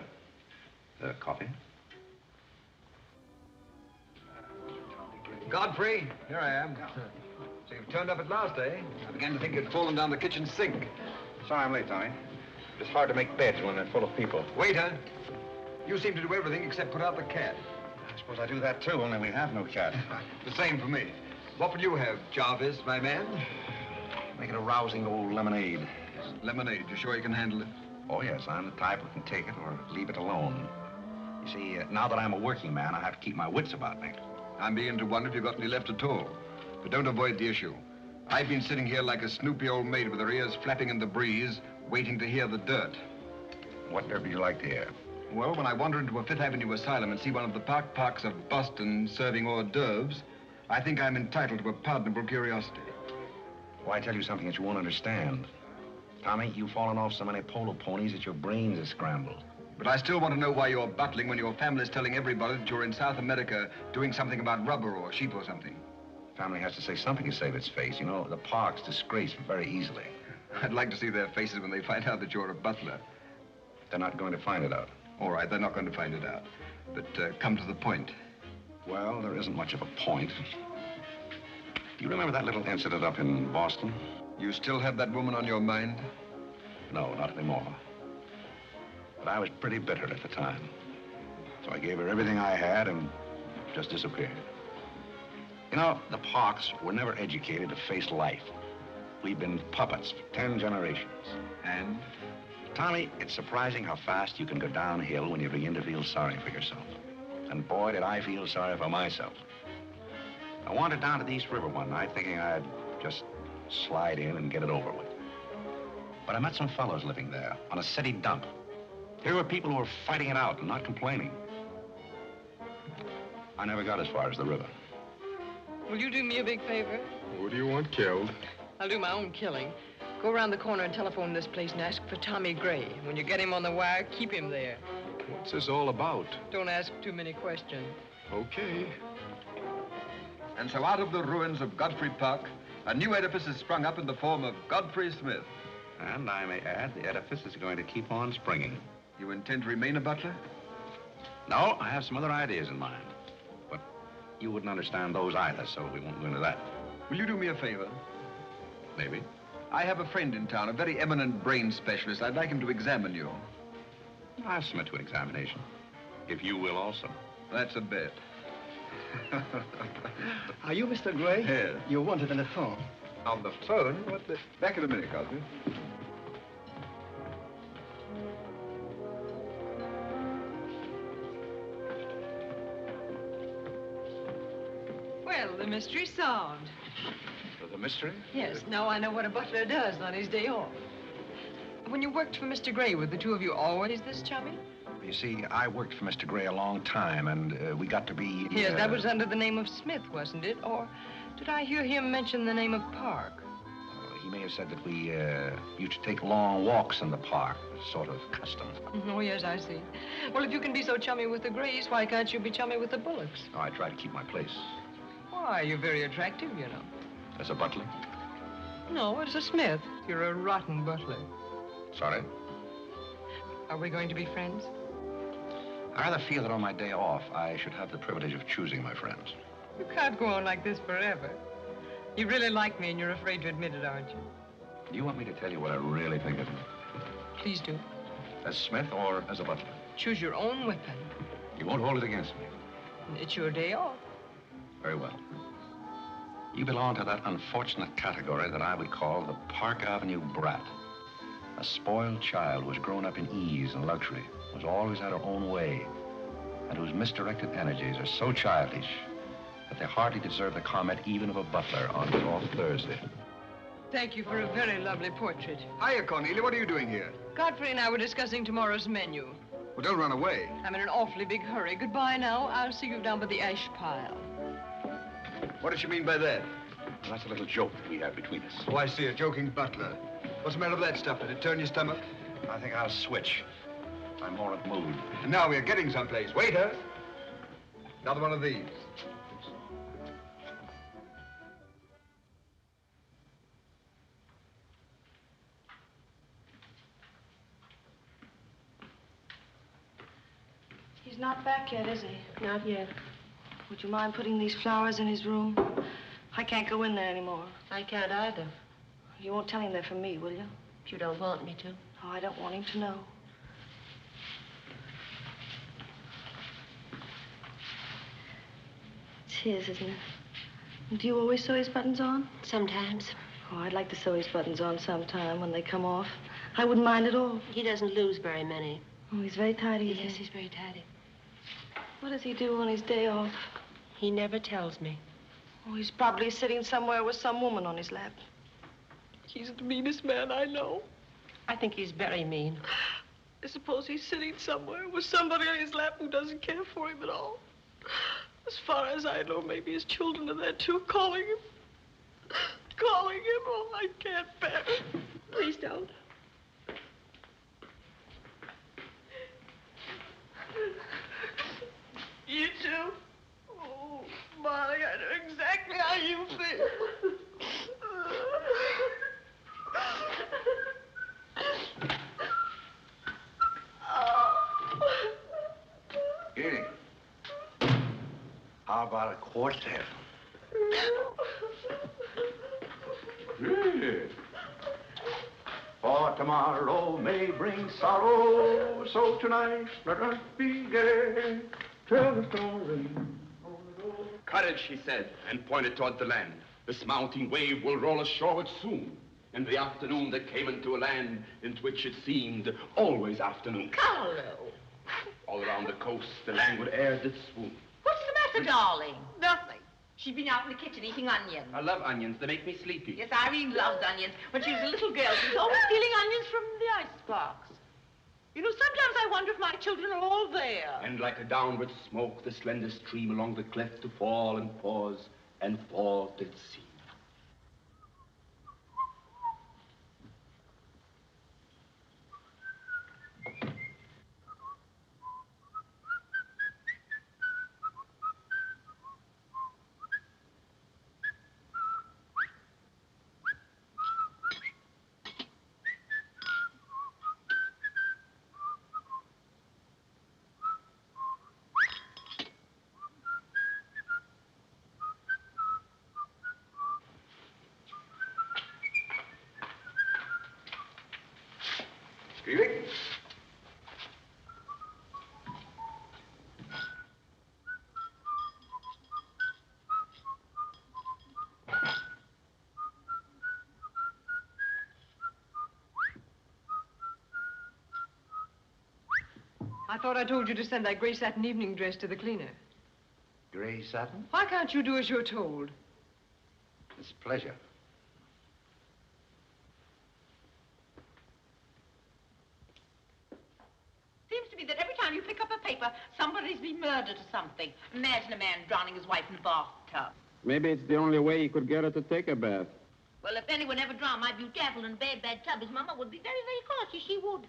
Coffee? Godfrey, here I am. So you've turned up at last, eh? I began to think you'd fallen down the kitchen sink. Sorry I'm late, Tommy. It's hard to make beds when they're full of people. Waiter, you seem to do everything except put out the cat. I suppose I do that, too, only we have no cat. The same for me. What will you have, Jarvis, my man? Make it a rousing old lemonade. Lemonade, you sure you can handle it? Oh, yes, I'm the type who can take it or leave it alone. You see, now that I'm a working man, I have to keep my wits about me. I'm beginning to wonder if you've got any left at all. But don't avoid the issue. I've been sitting here like a snoopy old maid with her ears flapping in the breeze, waiting to hear the dirt. What dirt would you like to hear? Well, when I wander into a Fifth Avenue asylum and see one of the parks of Boston serving hors d'oeuvres, I think I'm entitled to a pardonable curiosity. Well, I tell you something that you won't understand. Tommy, you've fallen off so many polo ponies that your brains are scrambled. But I still want to know why you're bustling when your family's telling everybody that you're in South America doing something about rubber or sheep or something. Family has to say something to save its face. You know, the park's disgraced very easily. I'd like to see their faces when they find out that you're a butler. They're not going to find it out. All right, they're not going to find it out. But come to the point. Well, there isn't much of a point. Do you remember that little incident up in Boston? You still have that woman on your mind? No, not anymore. But I was pretty bitter at the time. So I gave her everything I had and just disappeared. You know, the Parks were never educated to face life. We've been puppets for 10 generations. And? Tommy, it's surprising how fast you can go downhill when you begin to feel sorry for yourself. And boy, did I feel sorry for myself. I wandered down to the East River one night thinking I'd just slide in and get it over with. But I met some fellows living there on a city dump. Here were people who were fighting it out and not complaining. I never got as far as the river. Will you do me a big favor? Who do you want killed? I'll do my own killing. Go around the corner and telephone this place and ask for Tommy Gray. When you get him on the wire, keep him there. What's this all about? Don't ask too many questions. Okay. And so out of the ruins of Godfrey Park, a new edifice has sprung up in the form of Godfrey Smith. And I may add, the edifice is going to keep on springing. You intend to remain a butler? No, I have some other ideas in mind. But you wouldn't understand those either, so we won't go into that. Will you do me a favor? Maybe. I have a friend in town, a very eminent brain specialist. I'd like him to examine you. I'll submit to an examination. If you will also. That's a bet. Are you Mr. Gray? Yes. You're wanted on the phone. On the phone? What the... Back in a minute, Godfrey. Well, the mystery's solved. The mystery? Yes, now I know what a butler does on his day off. When you worked for Mr. Gray, were the two of you always this chummy? You see, I worked for Mr. Gray a long time, and we got to be... Yes, that was under the name of Smith, wasn't it? Or did I hear him mention the name of Park? He may have said that we used to take long walks in the park, sort of custom. Oh, yes, I see. Well, if you can be so chummy with the Grays, why can't you be chummy with the Bullocks? Oh, I try to keep my place. Why, you're very attractive, you know. As a butler? No, as a Smith. You're a rotten butler. Sorry? Are we going to be friends? I rather feel that on my day off, I should have the privilege of choosing my friends. You can't go on like this forever. You really like me and you're afraid to admit it, aren't you? Do you want me to tell you what I really think of you? Please do. As Smith or as a butler? Choose your own weapon. You won't hold it against me. It's your day off. Very well. You belong to that unfortunate category that I would call the Park Avenue brat. A spoiled child who has grown up in ease and luxury, who's always had her own way, and whose misdirected energies are so childish that they hardly deserve the comment even of a butler on his off Thursday. Thank you for a very lovely portrait. Hiya, Cornelia. What are you doing here? Godfrey and I were discussing tomorrow's menu. Well, don't run away. I'm in an awfully big hurry. Goodbye now. I'll see you down by the ash pile. What does she mean by that? Well, that's a little joke that we have between us. Oh, I see. A joking butler. What's the matter with that stuff? Did it turn your stomach? I think I'll switch. I'm more in the mood. And now we're getting someplace. Waiter! Another one of these. He's not back yet, is he? Not yet. Would you mind putting these flowers in his room? I can't go in there anymore. I can't either. You won't tell him they're from me, will you? If you don't want me to. Oh, I don't want him to know. It's his, isn't it? Do you always sew his buttons on? Sometimes. Oh, I'd like to sew his buttons on sometime when they come off. I wouldn't mind at all. He doesn't lose very many. Oh, he's very tidy, isn't Yes, he? he's very tidy. What does he do on his day off? He never tells me. Oh, he's probably sitting somewhere with some woman on his lap. He's the meanest man I know. I think he's very mean. I suppose he's sitting somewhere with somebody on his lap who doesn't care for him at all. As far as I know, maybe his children are there too, calling him. Calling him. Oh, I can't bear it. Please don't. You too? Oh, Molly, I know exactly how you feel. Here. How about a quartet? Good. For tomorrow may bring sorrow, so tonight let us be gay. Tell the story. Courage, he said, and pointed toward the land. This mounting wave will roll us shoreward soon. In the afternoon they came into a land into which it seemed always afternoon. Carlo. All around the coast, the languid air did swoon. What's the matter, darling? Nothing. She's been out in the kitchen eating onions. I love onions. They make me sleepy. Yes, Irene loved onions. When she was a little girl, she was always stealing onions from the icebox. You know, sometimes I wonder if my children are all there. And like a downward smoke, the slender stream along the cleft to fall and pause, and fall did seem. Greeley? I thought I told you to send that gray satin evening dress to the cleaner. Gray satin? Why can't you do as you're told? It's a pleasure. Seems to me that every time you pick up a paper, somebody's been murdered or something. Imagine a man drowning his wife in a bathtub. Maybe it's the only way he could get her to take a bath. Well, if anyone ever drowned my beautiful in a bad tub, his mama would be very, very cautious. She would.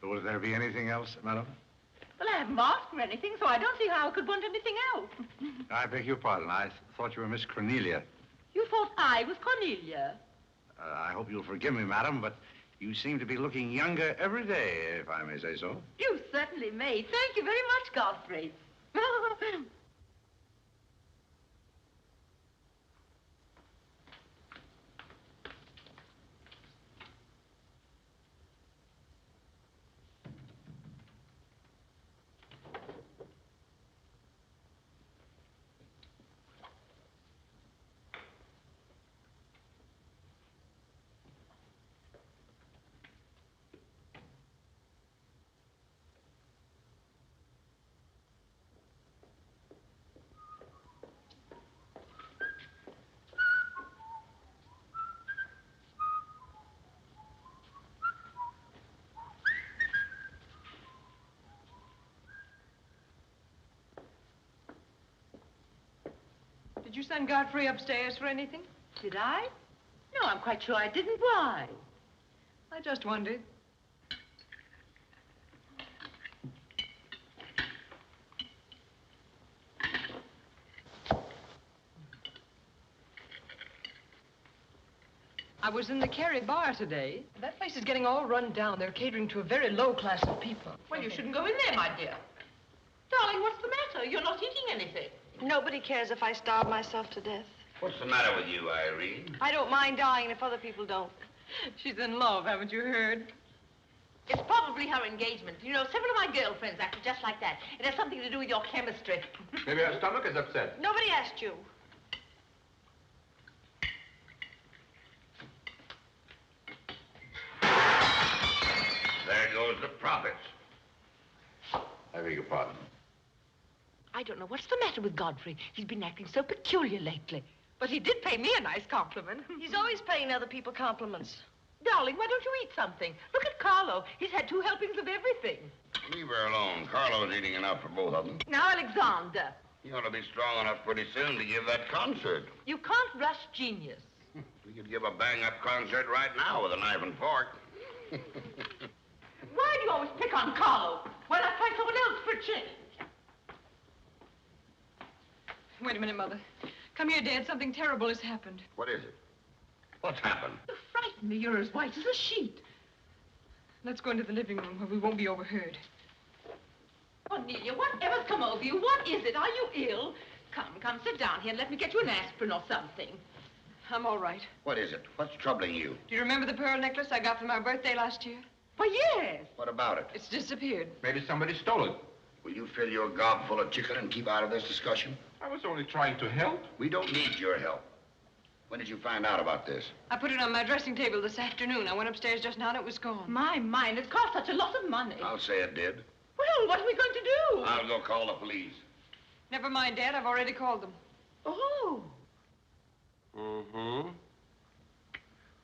Will there be anything else, madam? Well, I haven't asked for anything, so I don't see how I could want anything else. I beg your pardon. I thought you were Miss Cornelia. You thought I was Cornelia? I hope you'll forgive me, madam, but you seem to be looking younger every day, if I may say so. You certainly may. Thank you very much, Godfrey. Did you send Godfrey upstairs for anything? Did I? No, I'm quite sure I didn't. Why? I just wondered. I was in the Kerry bar today. That place is getting all run down. They're catering to a very low class of people. Well, you shouldn't go in there, my dear. Darling, what's the matter? You're not eating anything. Nobody cares if I starve myself to death. What's the matter with you, Irene? I don't mind dying if other people don't. She's in love, haven't you heard? It's probably her engagement. You know, several of my girlfriends acted just like that. It has something to do with your chemistry. Maybe her stomach is upset. Nobody asked you. There goes the profits. I beg your pardon. I don't know what's the matter with Godfrey. He's been acting so peculiar lately. But he did pay me a nice compliment. He's always paying other people compliments. Darling, why don't you eat something? Look at Carlo. He's had 2 helpings of everything. Leave her alone. Carlo's eating enough for both of them. Now, Alexander. You ought to be strong enough pretty soon to give that concert. You can't rush genius. We could give a bang-up concert right now with a knife and fork. Why do you always pick on Carlo? Why not try someone else for a change? Wait a minute, Mother. Come here, Dad. Something terrible has happened. What is it? What's happened? You frighten me. You're as white as a sheet. Let's go into the living room where we won't be overheard. Cornelia, whatever's come over you? What is it? Are you ill? Come, sit down here and let me get you an aspirin or something. I'm all right. What is it? What's troubling you? Do you remember the pearl necklace I got for my birthday last year? Why, yes. What about it? It's disappeared. Maybe somebody stole it. Will you fill your gob full of chicken and keep out of this discussion? I was only trying to help. We don't need your help. When did you find out about this? I put it on my dressing table this afternoon. I went upstairs just now and it was gone. My mind, it cost such a lot of money. I'll say it did. Well, what are we going to do? I'll go call the police. Never mind, Dad. I've already called them. Oh. Mm-hmm.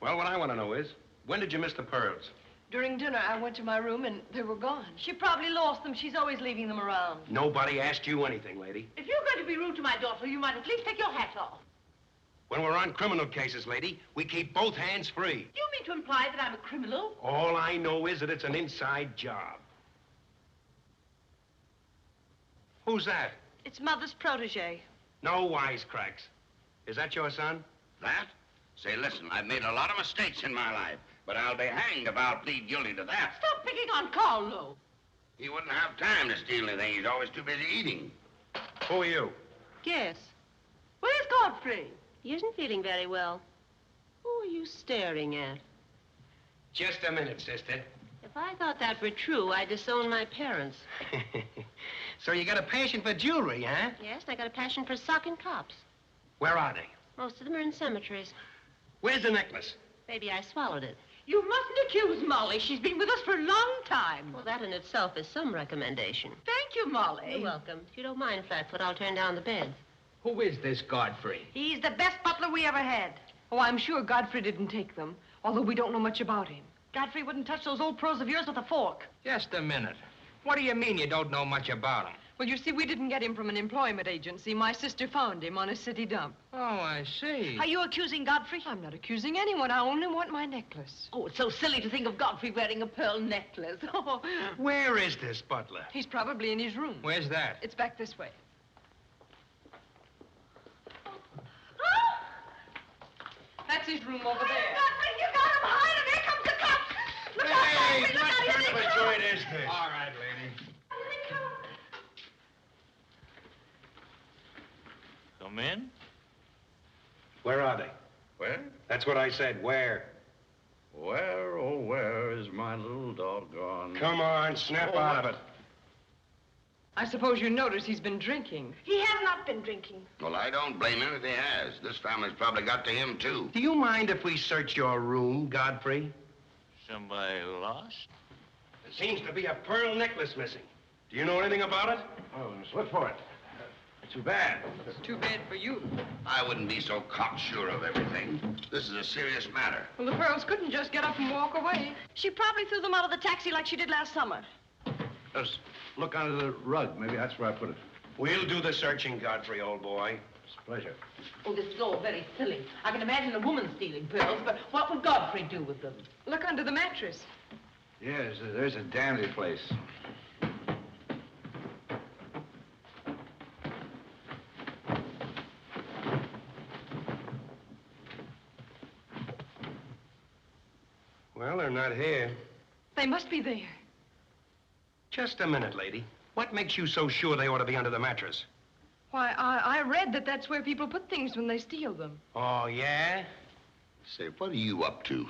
Well, what I want to know is, when did you miss the pearls? During dinner, I went to my room and they were gone. She probably lost them. She's always leaving them around. Nobody asked you anything, lady. If you're going to be rude to my daughter, you might at least take your hat off. When we're on criminal cases, lady, we keep both hands free. Do you mean to imply that I'm a criminal? All I know is that it's an inside job. Who's that? It's Mother's protege. No wisecracks. Is that your son? That? Say, listen, I've made a lot of mistakes in my life, but I'll be hanged if I'll plead guilty to that. Stop picking on Carlo. He wouldn't have time to steal anything. He's always too busy eating. Who are you? Guess. Where's Godfrey? He isn't feeling very well. Who are you staring at? Just a minute, sister. If I thought that were true, I'd disown my parents. So you got a passion for jewelry, huh? Yes, and I got a passion for socking cops. Where are they? Most of them are in cemeteries. Where's the necklace? Maybe I swallowed it. You mustn't accuse Molly. She's been with us for a long time. Well, that in itself is some recommendation. Thank you, Molly. You're welcome. If you don't mind, Flatfoot, I'll turn down the beds. Who is this Godfrey? He's the best butler we ever had. Oh, I'm sure Godfrey didn't take them, although we don't know much about him. Godfrey wouldn't touch those old pearls of yours with a fork. Just a minute. What do you mean you don't know much about him? Well, you see, we didn't get him from an employment agency. My sister found him on a city dump. Oh, I see. Are you accusing Godfrey? I'm not accusing anyone. I only want my necklace. Oh, it's so silly to think of Godfrey wearing a pearl necklace. Oh. Where is this butler? He's probably in his room. Where's that? It's back this way. That's his room over there. Godfrey, you got him hide him. Here comes the cops. Look out, Hey, Godfrey, look what out, here kind they of a come. joint is this? All right, lady. Here they come. Come in. Where are they? Where? That's what I said. Where? Where, oh, where is my little doggone... Come on, snap out of it. I suppose you notice he's been drinking. He has not been drinking. Well, I don't blame him if he has. This family's probably got to him, too. Do you mind if we search your room, Godfrey? Somebody lost? There seems to be a pearl necklace missing. Do you know anything about it? Oh, just look for it. Too bad. Too bad for you. I wouldn't be so cocksure of everything. This is a serious matter. Well, the pearls couldn't just get up and walk away. She probably threw them out of the taxi like she did last summer. Just look under the rug. Maybe that's where I put it. We'll do the searching, Godfrey, old boy. It's a pleasure. Oh, this is all very silly. I can imagine a woman stealing pearls, but what would Godfrey do with them? Look under the mattress. Yes, there's a dandy place. Well, they're not here. They must be there. Just a minute, lady. What makes you so sure they ought to be under the mattress? Why, I read that that's where people put things when they steal them. Oh, yeah? Say, what are you up to?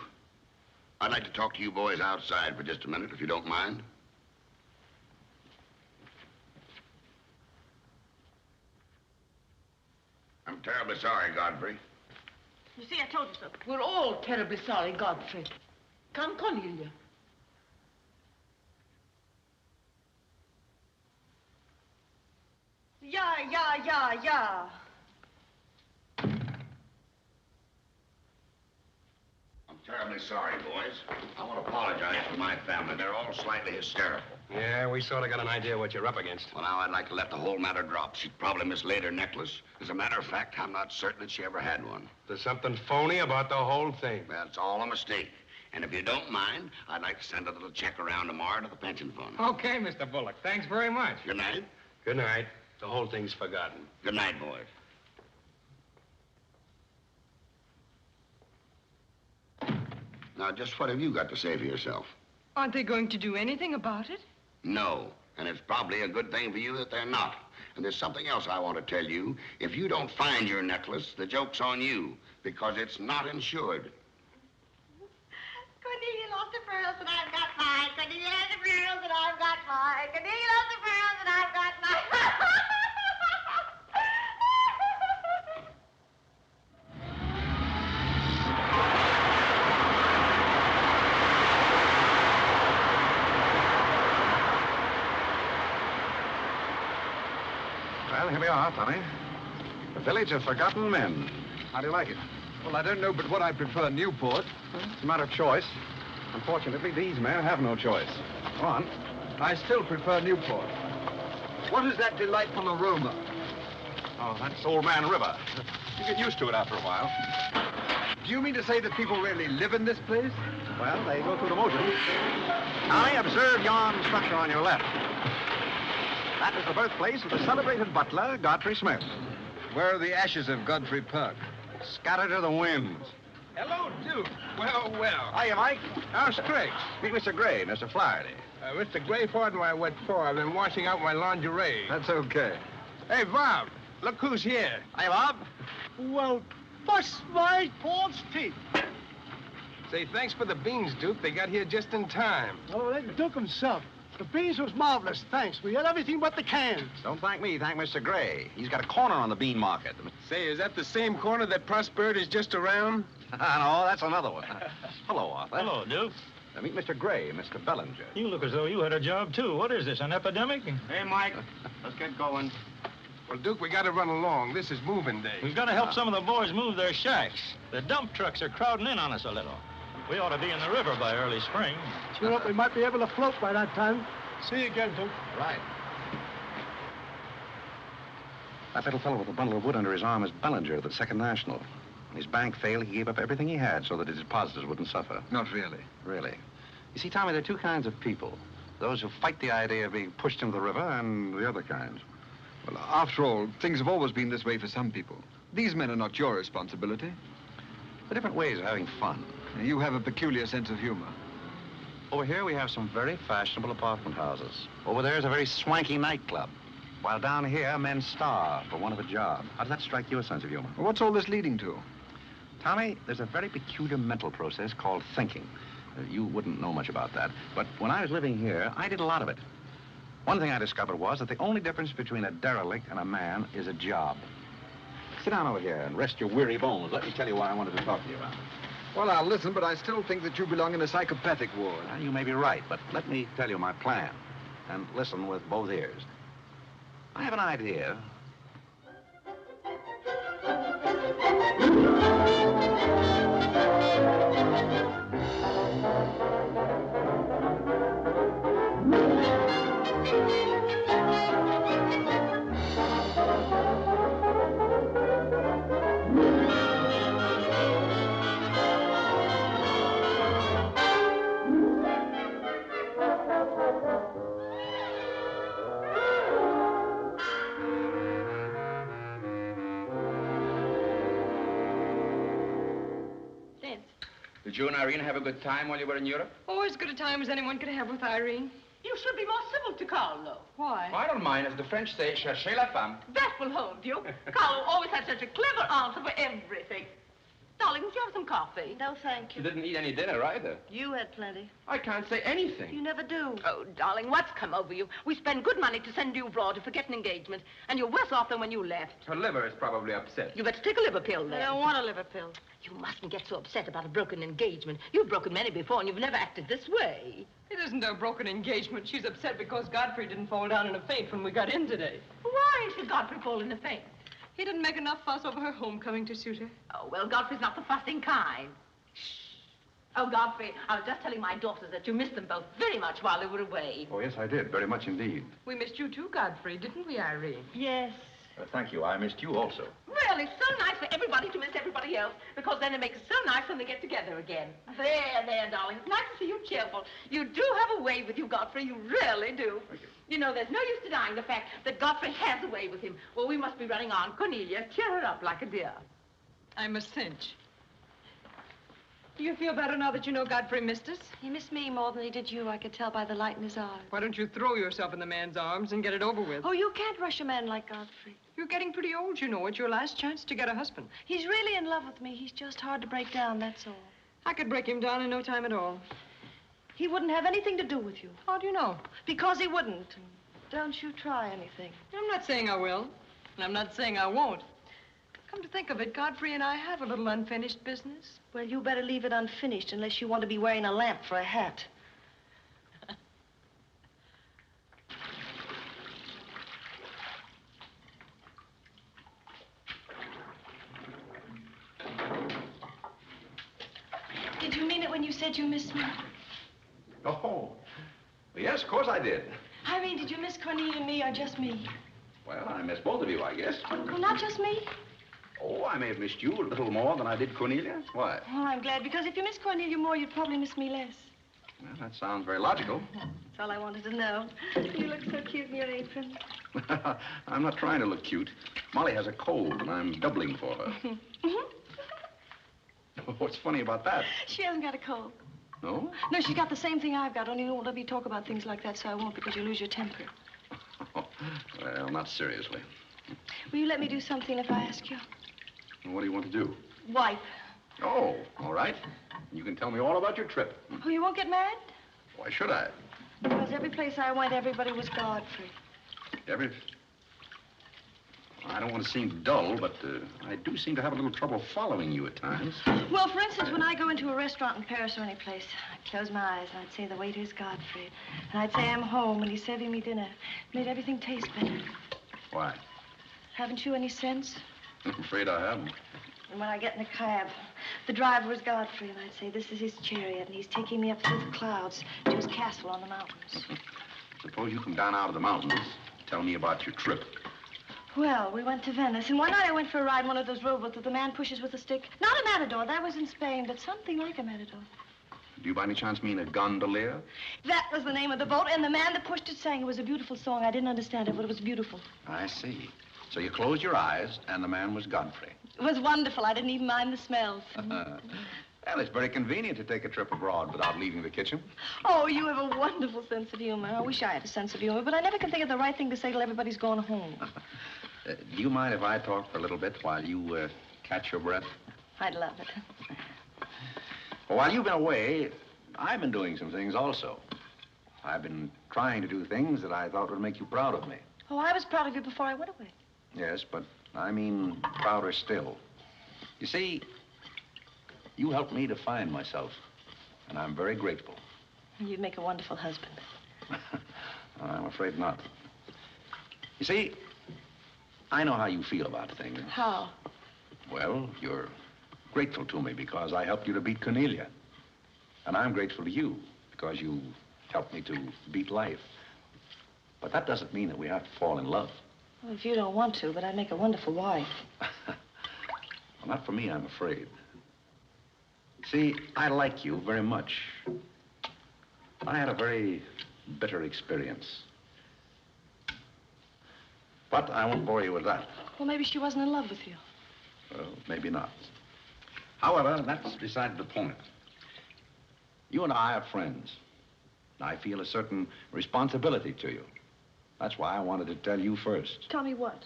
I'd like to talk to you boys outside for just a minute, if you don't mind. I'm terribly sorry, Godfrey. You see, I told you so. We're all terribly sorry, Godfrey. Come, Cornelia. Yeah. I'm terribly sorry, boys. I want to apologize for my family. They're all slightly hysterical. Yeah, we sort of got an idea what you're up against. Well, now, I'd like to let the whole matter drop. She probably mislaid her necklace. As a matter of fact, I'm not certain that she ever had one. There's something phony about the whole thing. That's all a mistake. And if you don't mind, I'd like to send a little check around tomorrow to the pension fund. Okay, Mr. Bullock. Thanks very much. Good night. Good night. The whole thing's forgotten. Good night, boys. Now, just what have you got to say for yourself? Aren't they going to do anything about it? No. And it's probably a good thing for you that they're not. And there's something else I want to tell you. If you don't find your necklace, the joke's on you, because it's not insured. Cornelia lost the pearls and I've got mine. Cornelia lost the pearls and I've got mine. Cornelia lost the pearls and I've got mine. Well, here we are, Tommy. The Village of Forgotten Men. How do you like it? Well, I don't know but what I prefer Newport. It's a matter of choice. Unfortunately, these men have no choice. Go on. I still prefer Newport. What is that delightful aroma? Oh, that's Old Man River. You get used to it after a while. Do you mean to say that people really live in this place? Well, they go through the motions. Tommy, observe yon structure on your left. That is the birthplace of the celebrated butler, Godfrey Smith. Where are the ashes of Godfrey Park? Scattered to the winds. Hello, Duke. Well. Hiya, Mike. How's tricks? Meet Mr. Gray, Mr. Flaherty. Mr. Gray, pardon my wet floor. I've been washing out my lingerie. That's okay. Hey, Bob, look who's here. Hiya, Bob. Well, bust my Paul's teeth. Say, thanks for the beans, Duke. They got here just in time. Oh, that Duke himself. The beans was marvelous, thanks. We had everything but the cans. Don't thank me, thank Mr. Gray. He's got a corner on the bean market. Say, is that the same corner that Prosperity's just around? No, that's another one. Hello, Arthur. Hello, Duke. Meet Mr. Gray, Mr. Bellinger. You look as though you had a job, too. What is this, an epidemic? Hey, Mike, let's get going. Well, Duke, we got to run along. This is moving day. We've got to help some of the boys move their shacks. The dump trucks are crowding in on us a little. We ought to be in the river by early spring. Sure up, we might be able to float by that time. See you again, Duke. Right. That little fellow with a bundle of wood under his arm is Bellinger of the Second National. When his bank failed, he gave up everything he had so that his depositors wouldn't suffer. Not really. Really. You see, Tommy, there are two kinds of people. Those who fight the idea of being pushed into the river and the other kinds. Well, after all, things have always been this way for some people. These men are not your responsibility. They're different ways of having fun. You have a peculiar sense of humor. Over here, we have some very fashionable apartment houses. Over there is a very swanky nightclub. While down here, men starve for want of a job. How does that strike you, a sense of humor? Well, what's all this leading to? Tommy, there's a very peculiar mental process called thinking. You wouldn't know much about that. But when I was living here, I did a lot of it. One thing I discovered was that the only difference between a derelict and a man is a job. Sit down over here and rest your weary bones. Let me tell you what I wanted to talk to you about. Well, I'll listen, but I still think that you belong in a psychopathic ward. Well, you may be right, but let me tell you my plan. And listen with both ears. I have an idea. Did you and Irene have a good time while you were in Europe? Oh, as good a time as anyone could have with Irene. You should be more civil to Carlo. Why? I don't mind. As the French say, cherchez la femme. That will hold you. Carlo always had such a clever answer for everything. Darling, would you have some coffee? No, thank You you. didn't eat any dinner either. You had plenty. I can't say anything. You never do. Oh, darling, what's come over you? We spend good money to send you abroad to forget an engagement, and you're worse off than when you left. Her liver is probably upset. You better take a liver pill I then. don't want a liver pill. You mustn't get so upset about a broken engagement. You've broken many before, and you've never acted this way. It isn't a broken engagement. She's upset because Godfrey didn't fall down in a faint when we got in today. Well, Why should Godfrey fall in a faint? He didn't make enough fuss over her homecoming to suit her. Oh, well, Godfrey's not the fussing kind. Oh, Godfrey, I was just telling my daughters that you missed them both very much while they were away. Oh, yes, I did. Very much indeed. We missed you too, Godfrey, didn't we, Irene? Yes. Thank you. I missed you also. Well, it's so nice for everybody to miss everybody else, because then it makes it so nice when they get together again. There, darling. It's nice to see you cheerful. You do have a way with you, Godfrey. You really do. Thank you. You know, there's no use denying the fact that Godfrey has a way with him. Well, we must be running on. Cornelia, cheer her up like a dear. I'm a cinch. Do you feel better now that you know Godfrey missed us? He missed me more than he did you. I could tell by the light in his eyes. Why don't you throw yourself in the man's arms and get it over with? Oh, you can't rush a man like Godfrey. You're getting pretty old, you know. It's your last chance to get a husband. He's really in love with me. He's just hard to break down, that's all. I could break him down in no time at all. He wouldn't have anything to do with you. How do you know? Because he wouldn't. Don't you try anything. I'm not saying I will, and I'm not saying I won't. Come to think of it, Godfrey and I have a little unfinished business. Well, you better leave it unfinished unless you want to be wearing a lamp for a hat. Did you mean it when you said you missed me? Oh, yes, of course I did. I mean, did you miss Cornelia and me or just me? Well, I missed both of you, I guess. Well, not just me. Oh, I may have missed you a little more than I did Cornelia. Why? Oh, I'm glad, because if you miss Cornelia more, you'd probably miss me less. Well, that sounds very logical. That's all I wanted to know. You look so cute in your apron. I'm not trying to look cute. Molly has a cold, and I'm doubling for her. What's funny about that? She hasn't got a cold. No? No, she's got the same thing I've got, only you won't let me talk about things like that, so I won't, because you lose your temper. Well, not seriously. Will you let me do something if I ask you? What do you want to do? Wife. Oh, all right. You can tell me all about your trip. Oh, you won't get married? Why should I? Because every place I went, everybody was Godfrey. I don't want to seem dull, but I do seem to have a little trouble following you at times. Well, for instance, when I go into a restaurant in Paris or any place, I'd close my eyes and I'd say the waiter's Godfrey. And I'd say I'm home and he's serving me dinner. It made everything taste better. Why? Haven't you any sense? I'm afraid I haven't. And when I get in a cab, the driver was Godfrey, and I'd say, this is his chariot, and he's taking me up through the clouds to his castle on the mountains. Suppose you come down out of the mountains, tell me about your trip. Well, we went to Venice, and one night I went for a ride in one of those rowboats that the man pushes with a stick. Not a matador, that was in Spain, but something like a matador. Do you by any chance mean a gondolier? That was the name of the boat, and the man that pushed it sang. It was a beautiful song. I didn't understand it, but it was beautiful. I see. So you closed your eyes, and the man was Godfrey. It was wonderful. I didn't even mind the smells. Well, it's very convenient to take a trip abroad without leaving the kitchen. Oh, you have a wonderful sense of humor. I wish I had a sense of humor, but I never can think of the right thing to say till everybody's gone home. Do you mind if I talk for a little bit while you catch your breath? I'd love it. Well, while you've been away, I've been doing some things also. I've been trying to do things that I thought would make you proud of me. Oh, I was proud of you before I went away. Yes, but I mean prouder still. You see, you helped me to find myself, and I'm very grateful. You'd make a wonderful husband. I'm afraid not. You see, I know how you feel about things. How? Well, you're grateful to me because I helped you to beat Cornelia. And I'm grateful to you because you helped me to beat life. But that doesn't mean that we have to fall in love. Well, if you don't want to, but I'd make a wonderful wife. Well, not for me, I'm afraid. See, I like you very much. I had a very bitter experience. But I won't bore you with that. Well, maybe she wasn't in love with you. Well, maybe not. However, that's beside the point. You and I are friends. I feel a certain responsibility to you. That's why I wanted to tell you first. Tell me what?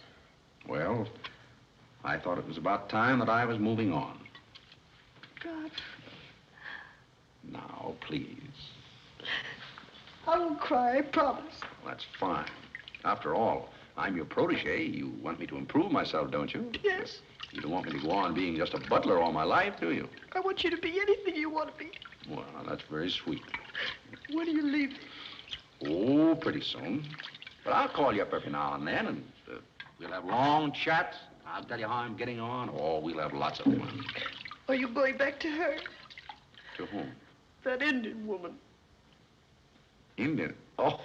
Well, I thought it was about time that I was moving on. God. Now, please. I won't cry, I promise. Well, that's fine. After all, I'm your protege. You want me to improve myself, don't you? Yes. You don't want me to go on being just a butler all my life, do you? I want you to be anything you want to be. Well, that's very sweet. When do you leave me? Oh, pretty soon. But I'll call you up every now and then, and we'll have long chats. I'll tell you how I'm getting on. Oh, we'll have lots of fun. Are you going back to her? To whom? That Indian woman. Indian? Oh.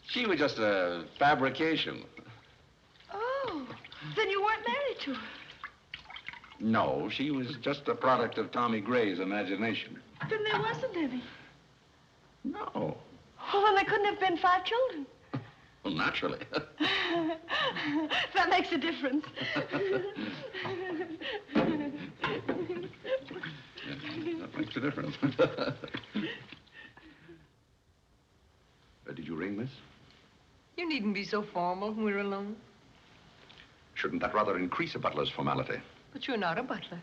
She was just a fabrication. Oh, then you weren't married to her. No, she was just a product of Tommy Gray's imagination. Then there wasn't any. No. Oh, well, there couldn't have been 5 children. Well, naturally. That makes a difference. That makes a difference. Did you ring, miss? You needn't be so formal when we're alone. Shouldn't that rather increase a butler's formality? But you're not a butler.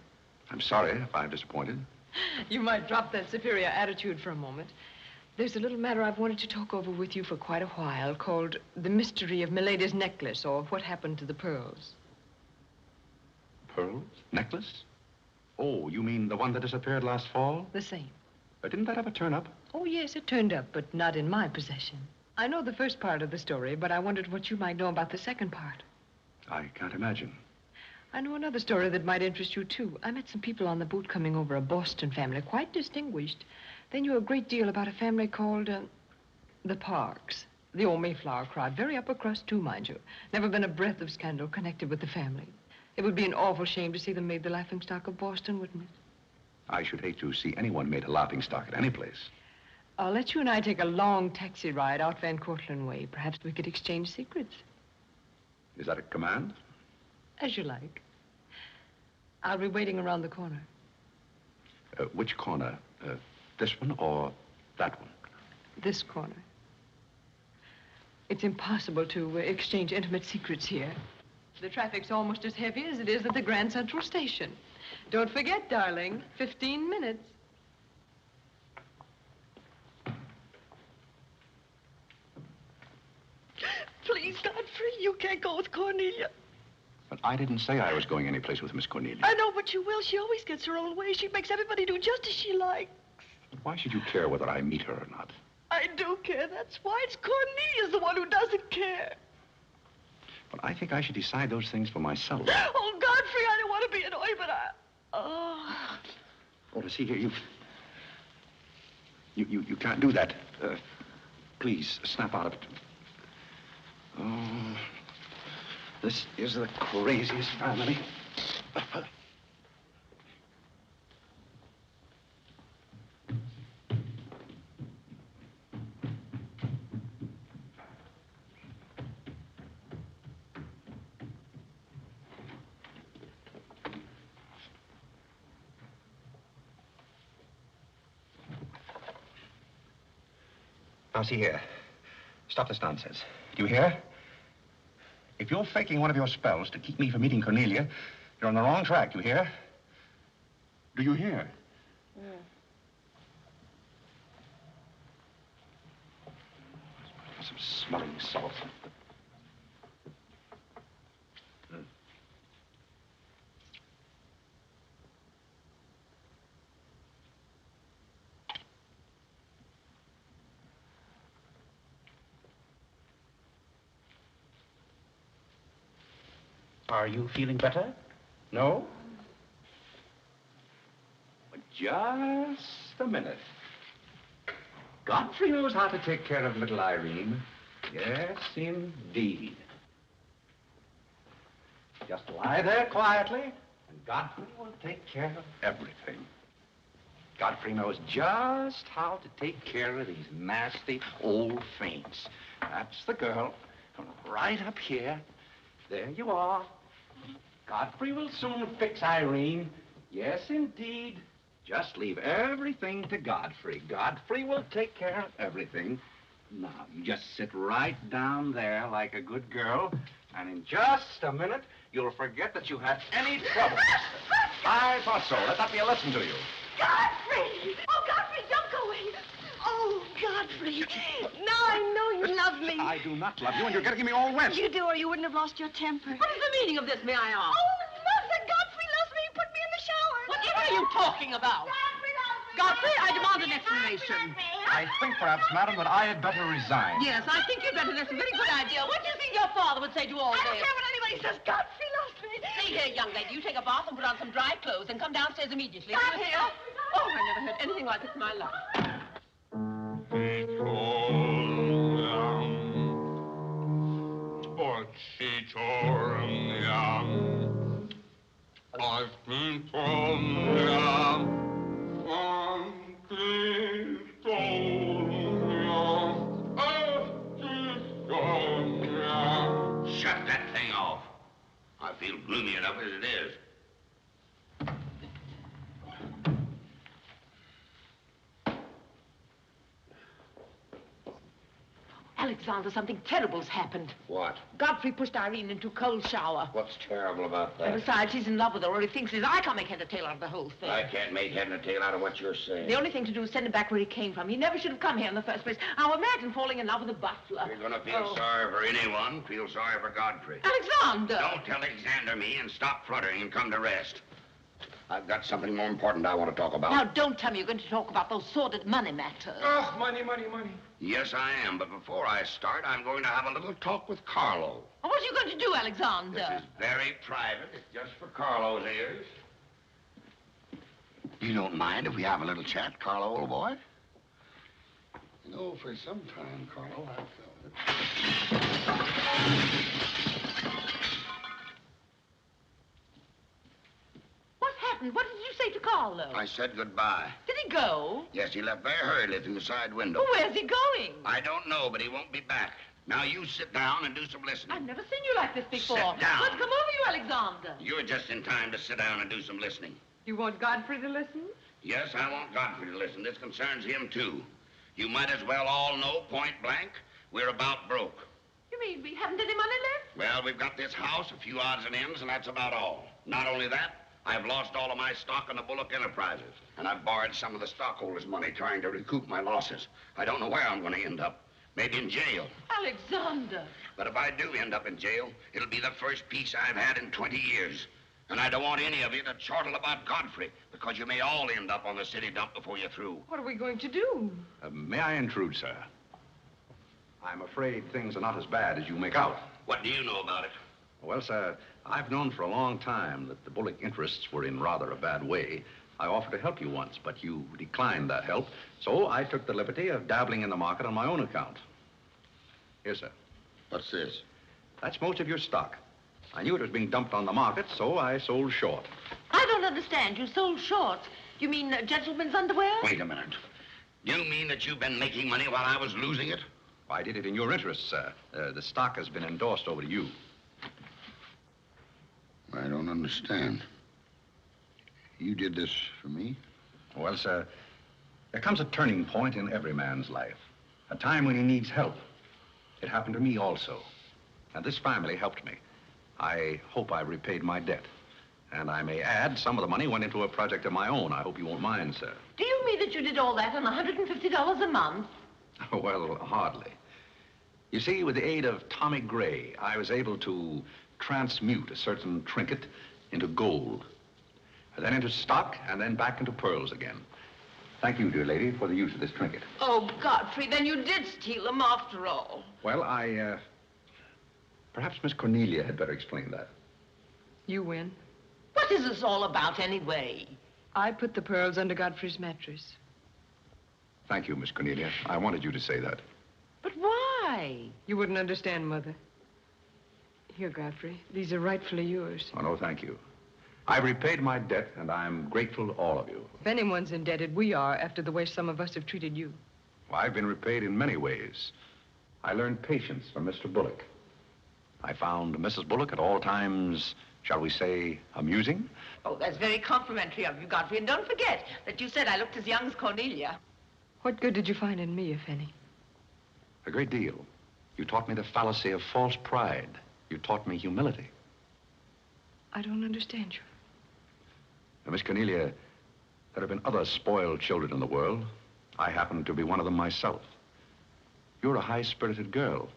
I'm sorry if I've disappointed. You might drop that superior attitude for a moment. There's a little matter I've wanted to talk over with you for quite a while called the mystery of Milady's necklace, or what happened to the pearls. Pearls? Necklace? Oh, you mean the one that disappeared last fall? The same. Didn't that ever turn up? Oh, yes, it turned up, but not in my possession. I know the first part of the story, but I wondered what you might know about the second part. I can't imagine. I know another story that might interest you, too. I met some people on the boat coming over, a Boston family, quite distinguished. They knew a great deal about a family called, the Parks. The old Mayflower crowd. Very upper crust, too, mind you. Never been a breath of scandal connected with the family. It would be an awful shame to see them made the laughingstock of Boston, wouldn't it? I should hate to see anyone made a laughingstock at any place. I'll let you and I take a long taxi ride out Van Cortlandt way. Perhaps we could exchange secrets. Is that a command? As you like. I'll be waiting around the corner. Which corner? This one or that one? This corner. It's impossible to exchange intimate secrets here. The traffic's almost as heavy as it is at the Grand Central Station. Don't forget, darling, 15 minutes. Please, Godfrey, you can't go with Cornelia. But I didn't say I was going anyplace with Miss Cornelia. I know, but you will. She always gets her own way. She makes everybody do just as she likes. Why should you care whether I meet her or not? I do care. That's why. It's Cornelia's the one who doesn't care. But I think I should decide those things for myself. Oh, Godfrey, I don't want to be annoying, but Oh, to see here, you can't do that. Please, snap out of it. Oh, this is the craziest family. Now, see here. Stop this nonsense. Do you hear? If you're faking one of your spells to keep me from meeting Cornelia, you're on the wrong track, you hear? Do you hear? yeah. Some smelling salts. Are you feeling better? No? Just a minute. Godfrey knows how to take care of little Irene. Yes, indeed. Just lie there quietly, and Godfrey will take care of everything. Godfrey knows just how to take care of these nasty old faints. That's the girl. Come right up here. There you are. Godfrey will soon fix Irene. Yes, indeed. Just leave everything to Godfrey. Godfrey will take care of everything. Now, you just sit right down there like a good girl, and in just a minute, you'll forget that you had any trouble. I thought so. Let that be a lesson to you. Godfrey! Oh, Godfrey, don't go away. Oh, Godfrey. Now I know you love me. I do not love you, and you're getting me all wet. You do, or you wouldn't have lost your temper. What is the meaning of this, may I ask? Oh, Mother, Godfrey loves me. He put me in the shower. Whatever are you talking about? Godfrey loves me. Godfrey, I demand an explanation. I think perhaps, madam, that I had better resign. Yes, I think you'd better. That's a very good idea. What do you think your father would say to all this? I don't care what anybody says. Godfrey loves me. See here, young lady, you take a bath and put on some dry clothes and come downstairs immediately. Do you hear? Oh, I never heard anything like it in my life. I've been told, Shut that thing off. I feel gloomy enough as it is. Alexander, something terrible's happened. What? Godfrey pushed Irene into a cold shower. What's terrible about that? And besides, he's in love with her, or he thinks he is. I can't make head or tail out of the whole thing. I can't make head and tail out of what you're saying. The only thing to do is send him back where he came from. He never should have come here in the first place. Now imagine falling in love with a butler. You're going to feel sorry for anyone. Feel sorry for Godfrey. Alexander! Don't tell Alexander me and stop fluttering and come to rest. I've got something more important I want to talk about. Now, don't tell me you're going to talk about those sordid money matters. Oh, money, money, money. Yes, I am. But before I start, I'm going to have a little talk with Carlo. What are you going to do, Alexander? This is very private. It's just for Carlo's ears. You don't mind if we have a little chat, Carlo, old boy? You know, for some time, Carlo, I've felt it. What happened? What did you say to Carlo? I said goodbye. Did he go? Yes, he left very hurriedly through the side window. Well, where's he going? I don't know, but he won't be back. Now, you sit down and do some listening. I've never seen you like this before. Sit down. What's come over you, Alexander? You're just in time to sit down and do some listening. You want Godfrey to listen? Yes, I want Godfrey to listen. This concerns him, too. You might as well all know, point blank, we're about broke. You mean we haven't any money left? Well, we've got this house, a few odds and ends, and that's about all. Not only that, I've lost all of my stock in the Bullock Enterprises, and I've borrowed some of the stockholders' money trying to recoup my losses. I don't know where I'm going to end up. Maybe in jail. Alexander. But if I do end up in jail, it'll be the first peace I've had in 20 years. And I don't want any of you to chortle about Godfrey, because you may all end up on the city dump before you're through. What are we going to do? May I intrude, sir? I'm afraid things are not as bad as you make out. What do you know about it? Well, sir, I've known for a long time that the Bullock interests were in rather a bad way. I offered to help you once, but you declined that help, so I took the liberty of dabbling in the market on my own account. Here, sir. What's this? That's most of your stock. I knew it was being dumped on the market, so I sold short. I don't understand. You sold shorts. You mean gentlemen's underwear? Wait a minute. You mean that you've been making money while I was losing it? I did it in your interest, sir. The stock has been endorsed over to you. I don't understand. You did this for me? Well, sir, there comes a turning point in every man's life. A time when he needs help. It happened to me also. And this family helped me. I hope I repaid my debt. And I may add, some of the money went into a project of my own. I hope you won't mind, sir. Do you mean that you did all that on $150 a month? Well, hardly. You see, with the aid of Tommy Gray, I was able to transmute a certain trinket into gold, and then into stock, and then back into pearls again. Thank you, dear lady, for the use of this trinket. Oh, Godfrey, then you did steal them after all. Well, perhaps Miss Cornelia had better explain that. You win. What is this all about, anyway? I put the pearls under Godfrey's mattress. Thank you, Miss Cornelia. I wanted you to say that. But why? You wouldn't understand, Mother. Here, Godfrey. These are rightfully yours. Oh, no, thank you. I've repaid my debt, and I'm grateful to all of you. If anyone's indebted, we are, after the way some of us have treated you. Well, I've been repaid in many ways. I learned patience from Mr. Bullock. I found Mrs. Bullock at all times, shall we say, amusing. Oh, that's very complimentary of you, Godfrey. And don't forget that you said I looked as young as Cornelia. What good did you find in me, if any? A great deal. You taught me the fallacy of false pride. You taught me humility. I don't understand you. Now, Miss Cornelia, there have been other spoiled children in the world. I happen to be one of them myself. You're a high-spirited girl.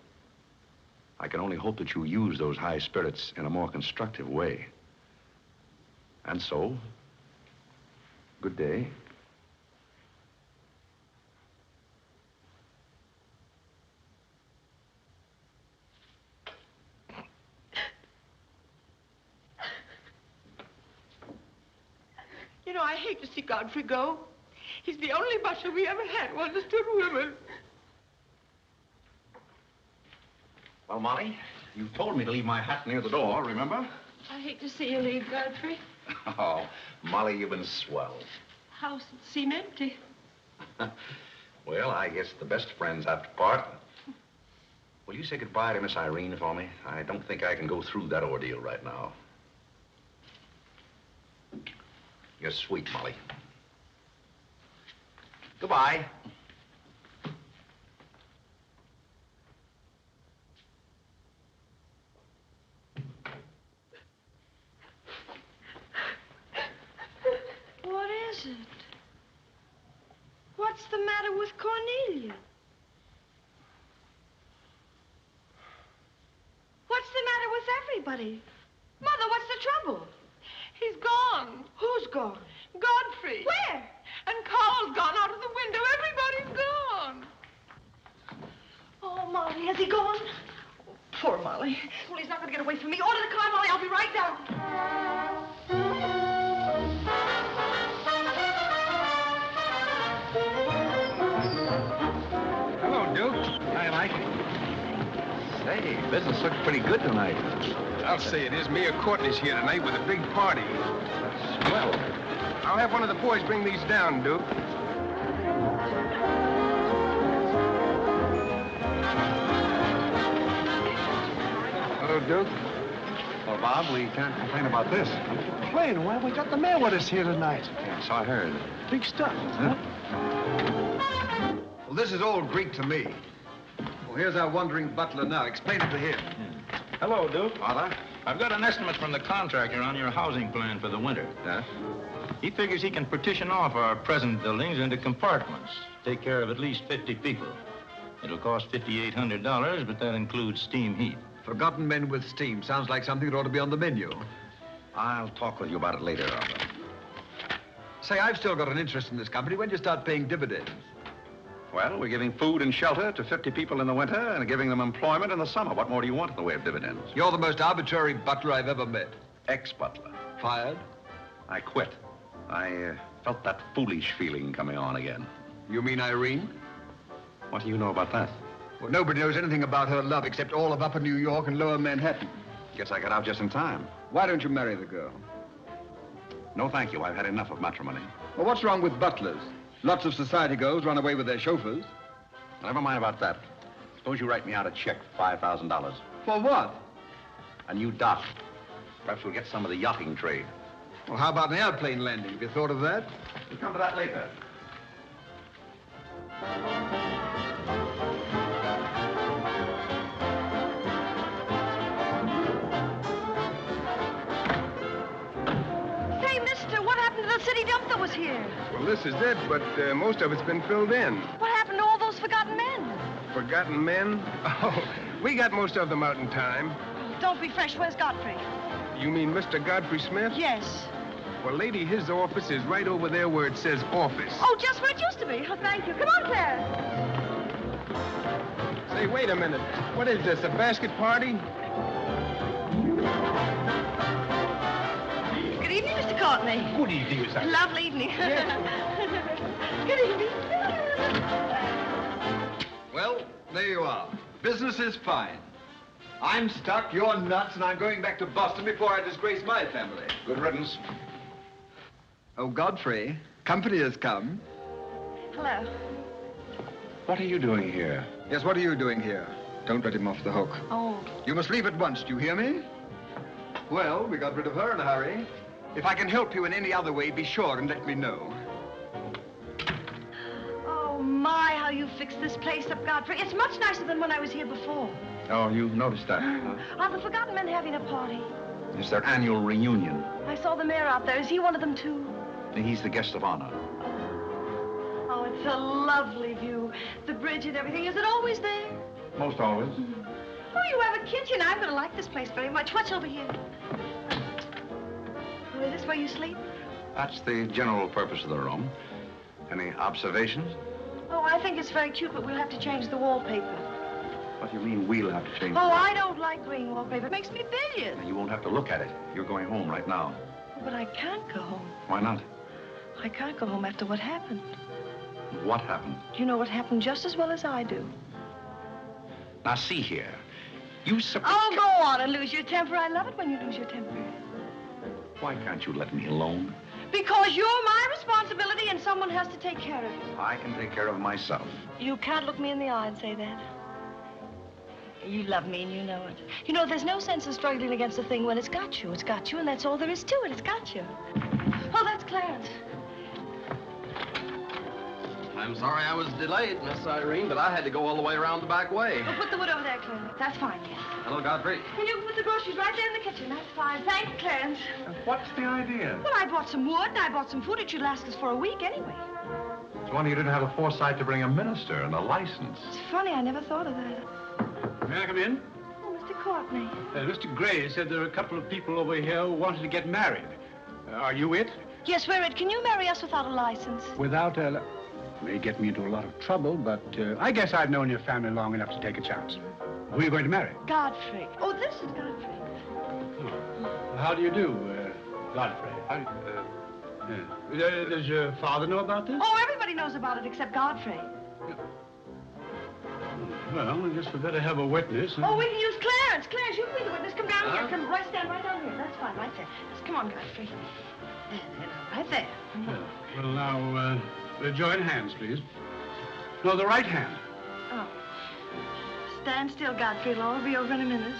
I can only hope that you use those high spirits in a more constructive way. And so, good day. I hate to see Godfrey go. He's the only butler we ever had who understood women. Well, Molly, you told me to leave my hat near the door, remember? I hate to see you leave, Godfrey. Oh, Molly, you've been swell. House seem empty. Well, I guess the best friends have to part. Will you say goodbye to Miss Irene for me? I don't think I can go through that ordeal right now. You're sweet, Molly. Goodbye. What is it? What's the matter with Cornelia? What's the matter with everybody? Mother, what's the trouble? He's gone. Who's gone? Godfrey. Where? And Carl's gone out of the window. Everybody's gone. Oh, Molly, has he gone? Oh, poor Molly. Well, he's not going to get away from me. Order the car, Molly. I'll be right down. Hello, Duke. Hi, Mike. Say, business looks pretty good tonight. I'll say it is. Mia Courtney's here tonight with a big party. Swell. I'll have one of the boys bring these down, Duke. Hello, Duke. Well, Bob, we can't complain about this. Complain? Well, we got the mayor with us here tonight. Yeah, so I heard. Big stuff, huh? Well, this is all Greek to me. Well, here's our wandering butler now. Explain it to him. Hello, Duke. Father? I've got an estimate from the contractor on your housing plan for the winter. Yes? He figures he can partition off our present buildings into compartments, take care of at least 50 people. It'll cost $5,800, but that includes steam heat. Forgotten men with steam. Sounds like something that ought to be on the menu. I'll talk with you about it later, Arthur. Say, I've still got an interest in this company. When do you start paying dividends? Well, we're giving food and shelter to 50 people in the winter and giving them employment in the summer. What more do you want in the way of dividends? You're the most arbitrary butler I've ever met. Ex-butler. Fired? I quit. I felt that foolish feeling coming on again. You mean Irene? What do you know about that? Well, nobody knows anything about her love except all of Upper New York and Lower Manhattan. Guess I got out just in time. Why don't you marry the girl? No, thank you. I've had enough of matrimony. Well, what's wrong with butlers? Lots of society girls run away with their chauffeurs. Never mind about that. Suppose you write me out a check for $5,000. For what? A new dock. Perhaps we'll get some of the yachting trade. Well, how about an airplane landing? Have you thought of that? We'll come to that later. Say, mister, what happened to the city dump that was here? Well, this is it, but most of it's been filled in. What happened to all those forgotten men? Forgotten men? Oh, we got most of them out in time. Don't be fresh. Where's Godfrey? You mean Mr. Godfrey Smith? Yes. Well, lady, his office is right over there where it says office. Oh, just where it used to be. Oh, thank you. Come on, Claire. Say, wait a minute. What is this, a basket party? Good evening, Mr. Courtney. Good evening, Miss Irene. Lovely evening. Good evening. Well, there you are. Business is fine. I'm stuck, you're nuts, and I'm going back to Boston before I disgrace my family. Good riddance. Oh, Godfrey, company has come. Hello. What are you doing here? Yes, what are you doing here? Don't let him off the hook. Oh. You must leave at once, do you hear me? Well, we got rid of her in a hurry. If I can help you in any other way, be sure and let me know. Oh, my, how you fixed this place up, Godfrey. It's much nicer than when I was here before. Oh, you noticed that, huh? Are the forgotten men having a party? It's their annual reunion. I saw the mayor out there. Is he one of them, too? He's the guest of honor. Oh, it's a lovely view. The bridge and everything. Is it always there? Most always. Oh, you have a kitchen. I'm going to like this place very much. What's over here? Oh, is this where you sleep? That's the general purpose of the room. Any observations? Oh, I think it's very cute, but we'll have to change the wallpaper. What do you mean we'll have to change? Oh, I don't like green wallpaper. It makes me bilious. You won't have to look at it. You're going home right now. But I can't go home. Why not? I can't go home after what happened. What happened? You know what happened just as well as I do. Now, see here. You Oh, go on and lose your temper. I love it when you lose your temper. Why can't you let me alone? Because you're my responsibility and someone has to take care of you. I can take care of myself. You can't look me in the eye and say that. You love me and you know it. You know, there's no sense in struggling against a thing when it's got you. It's got you, and that's all there is to it. It's got you. Oh, that's Clarence. I'm sorry I was delayed, Miss Irene, but I had to go all the way around the back way. Well, put the wood over there, Clarence. That's fine, yes. Hello, Godfrey. And you can put the groceries right there in the kitchen. That's fine. Thanks, Clarence. What's the idea? Well, I bought some wood and I bought some food. It should last us for a week anyway. It's wonder you didn't have the foresight to bring a minister and a license. It's funny, I never thought of that. May I come in? Oh, Mr. Courtney. Mr. Gray said there are a couple of people over here who wanted to get married. Are you it? Yes, we're it. Can you marry us without a license? Without a... May get me into a lot of trouble, but I guess I've known your family long enough to take a chance. Who are you going to marry? Godfrey. Oh, this is Godfrey. Oh. How do you do, Godfrey? Does your father know about this? Oh, everybody knows about it except Godfrey. Well, I guess we better have a witness. Oh, we can use Clarence. Clarence, you can be the witness. Come down here. Come right, stand right down here. That's fine, right there. Just come on, Godfrey. Right there. Well, now, join hands, please. No, the right hand. Oh. Stand still, Godfrey. It'll all be over in a minute.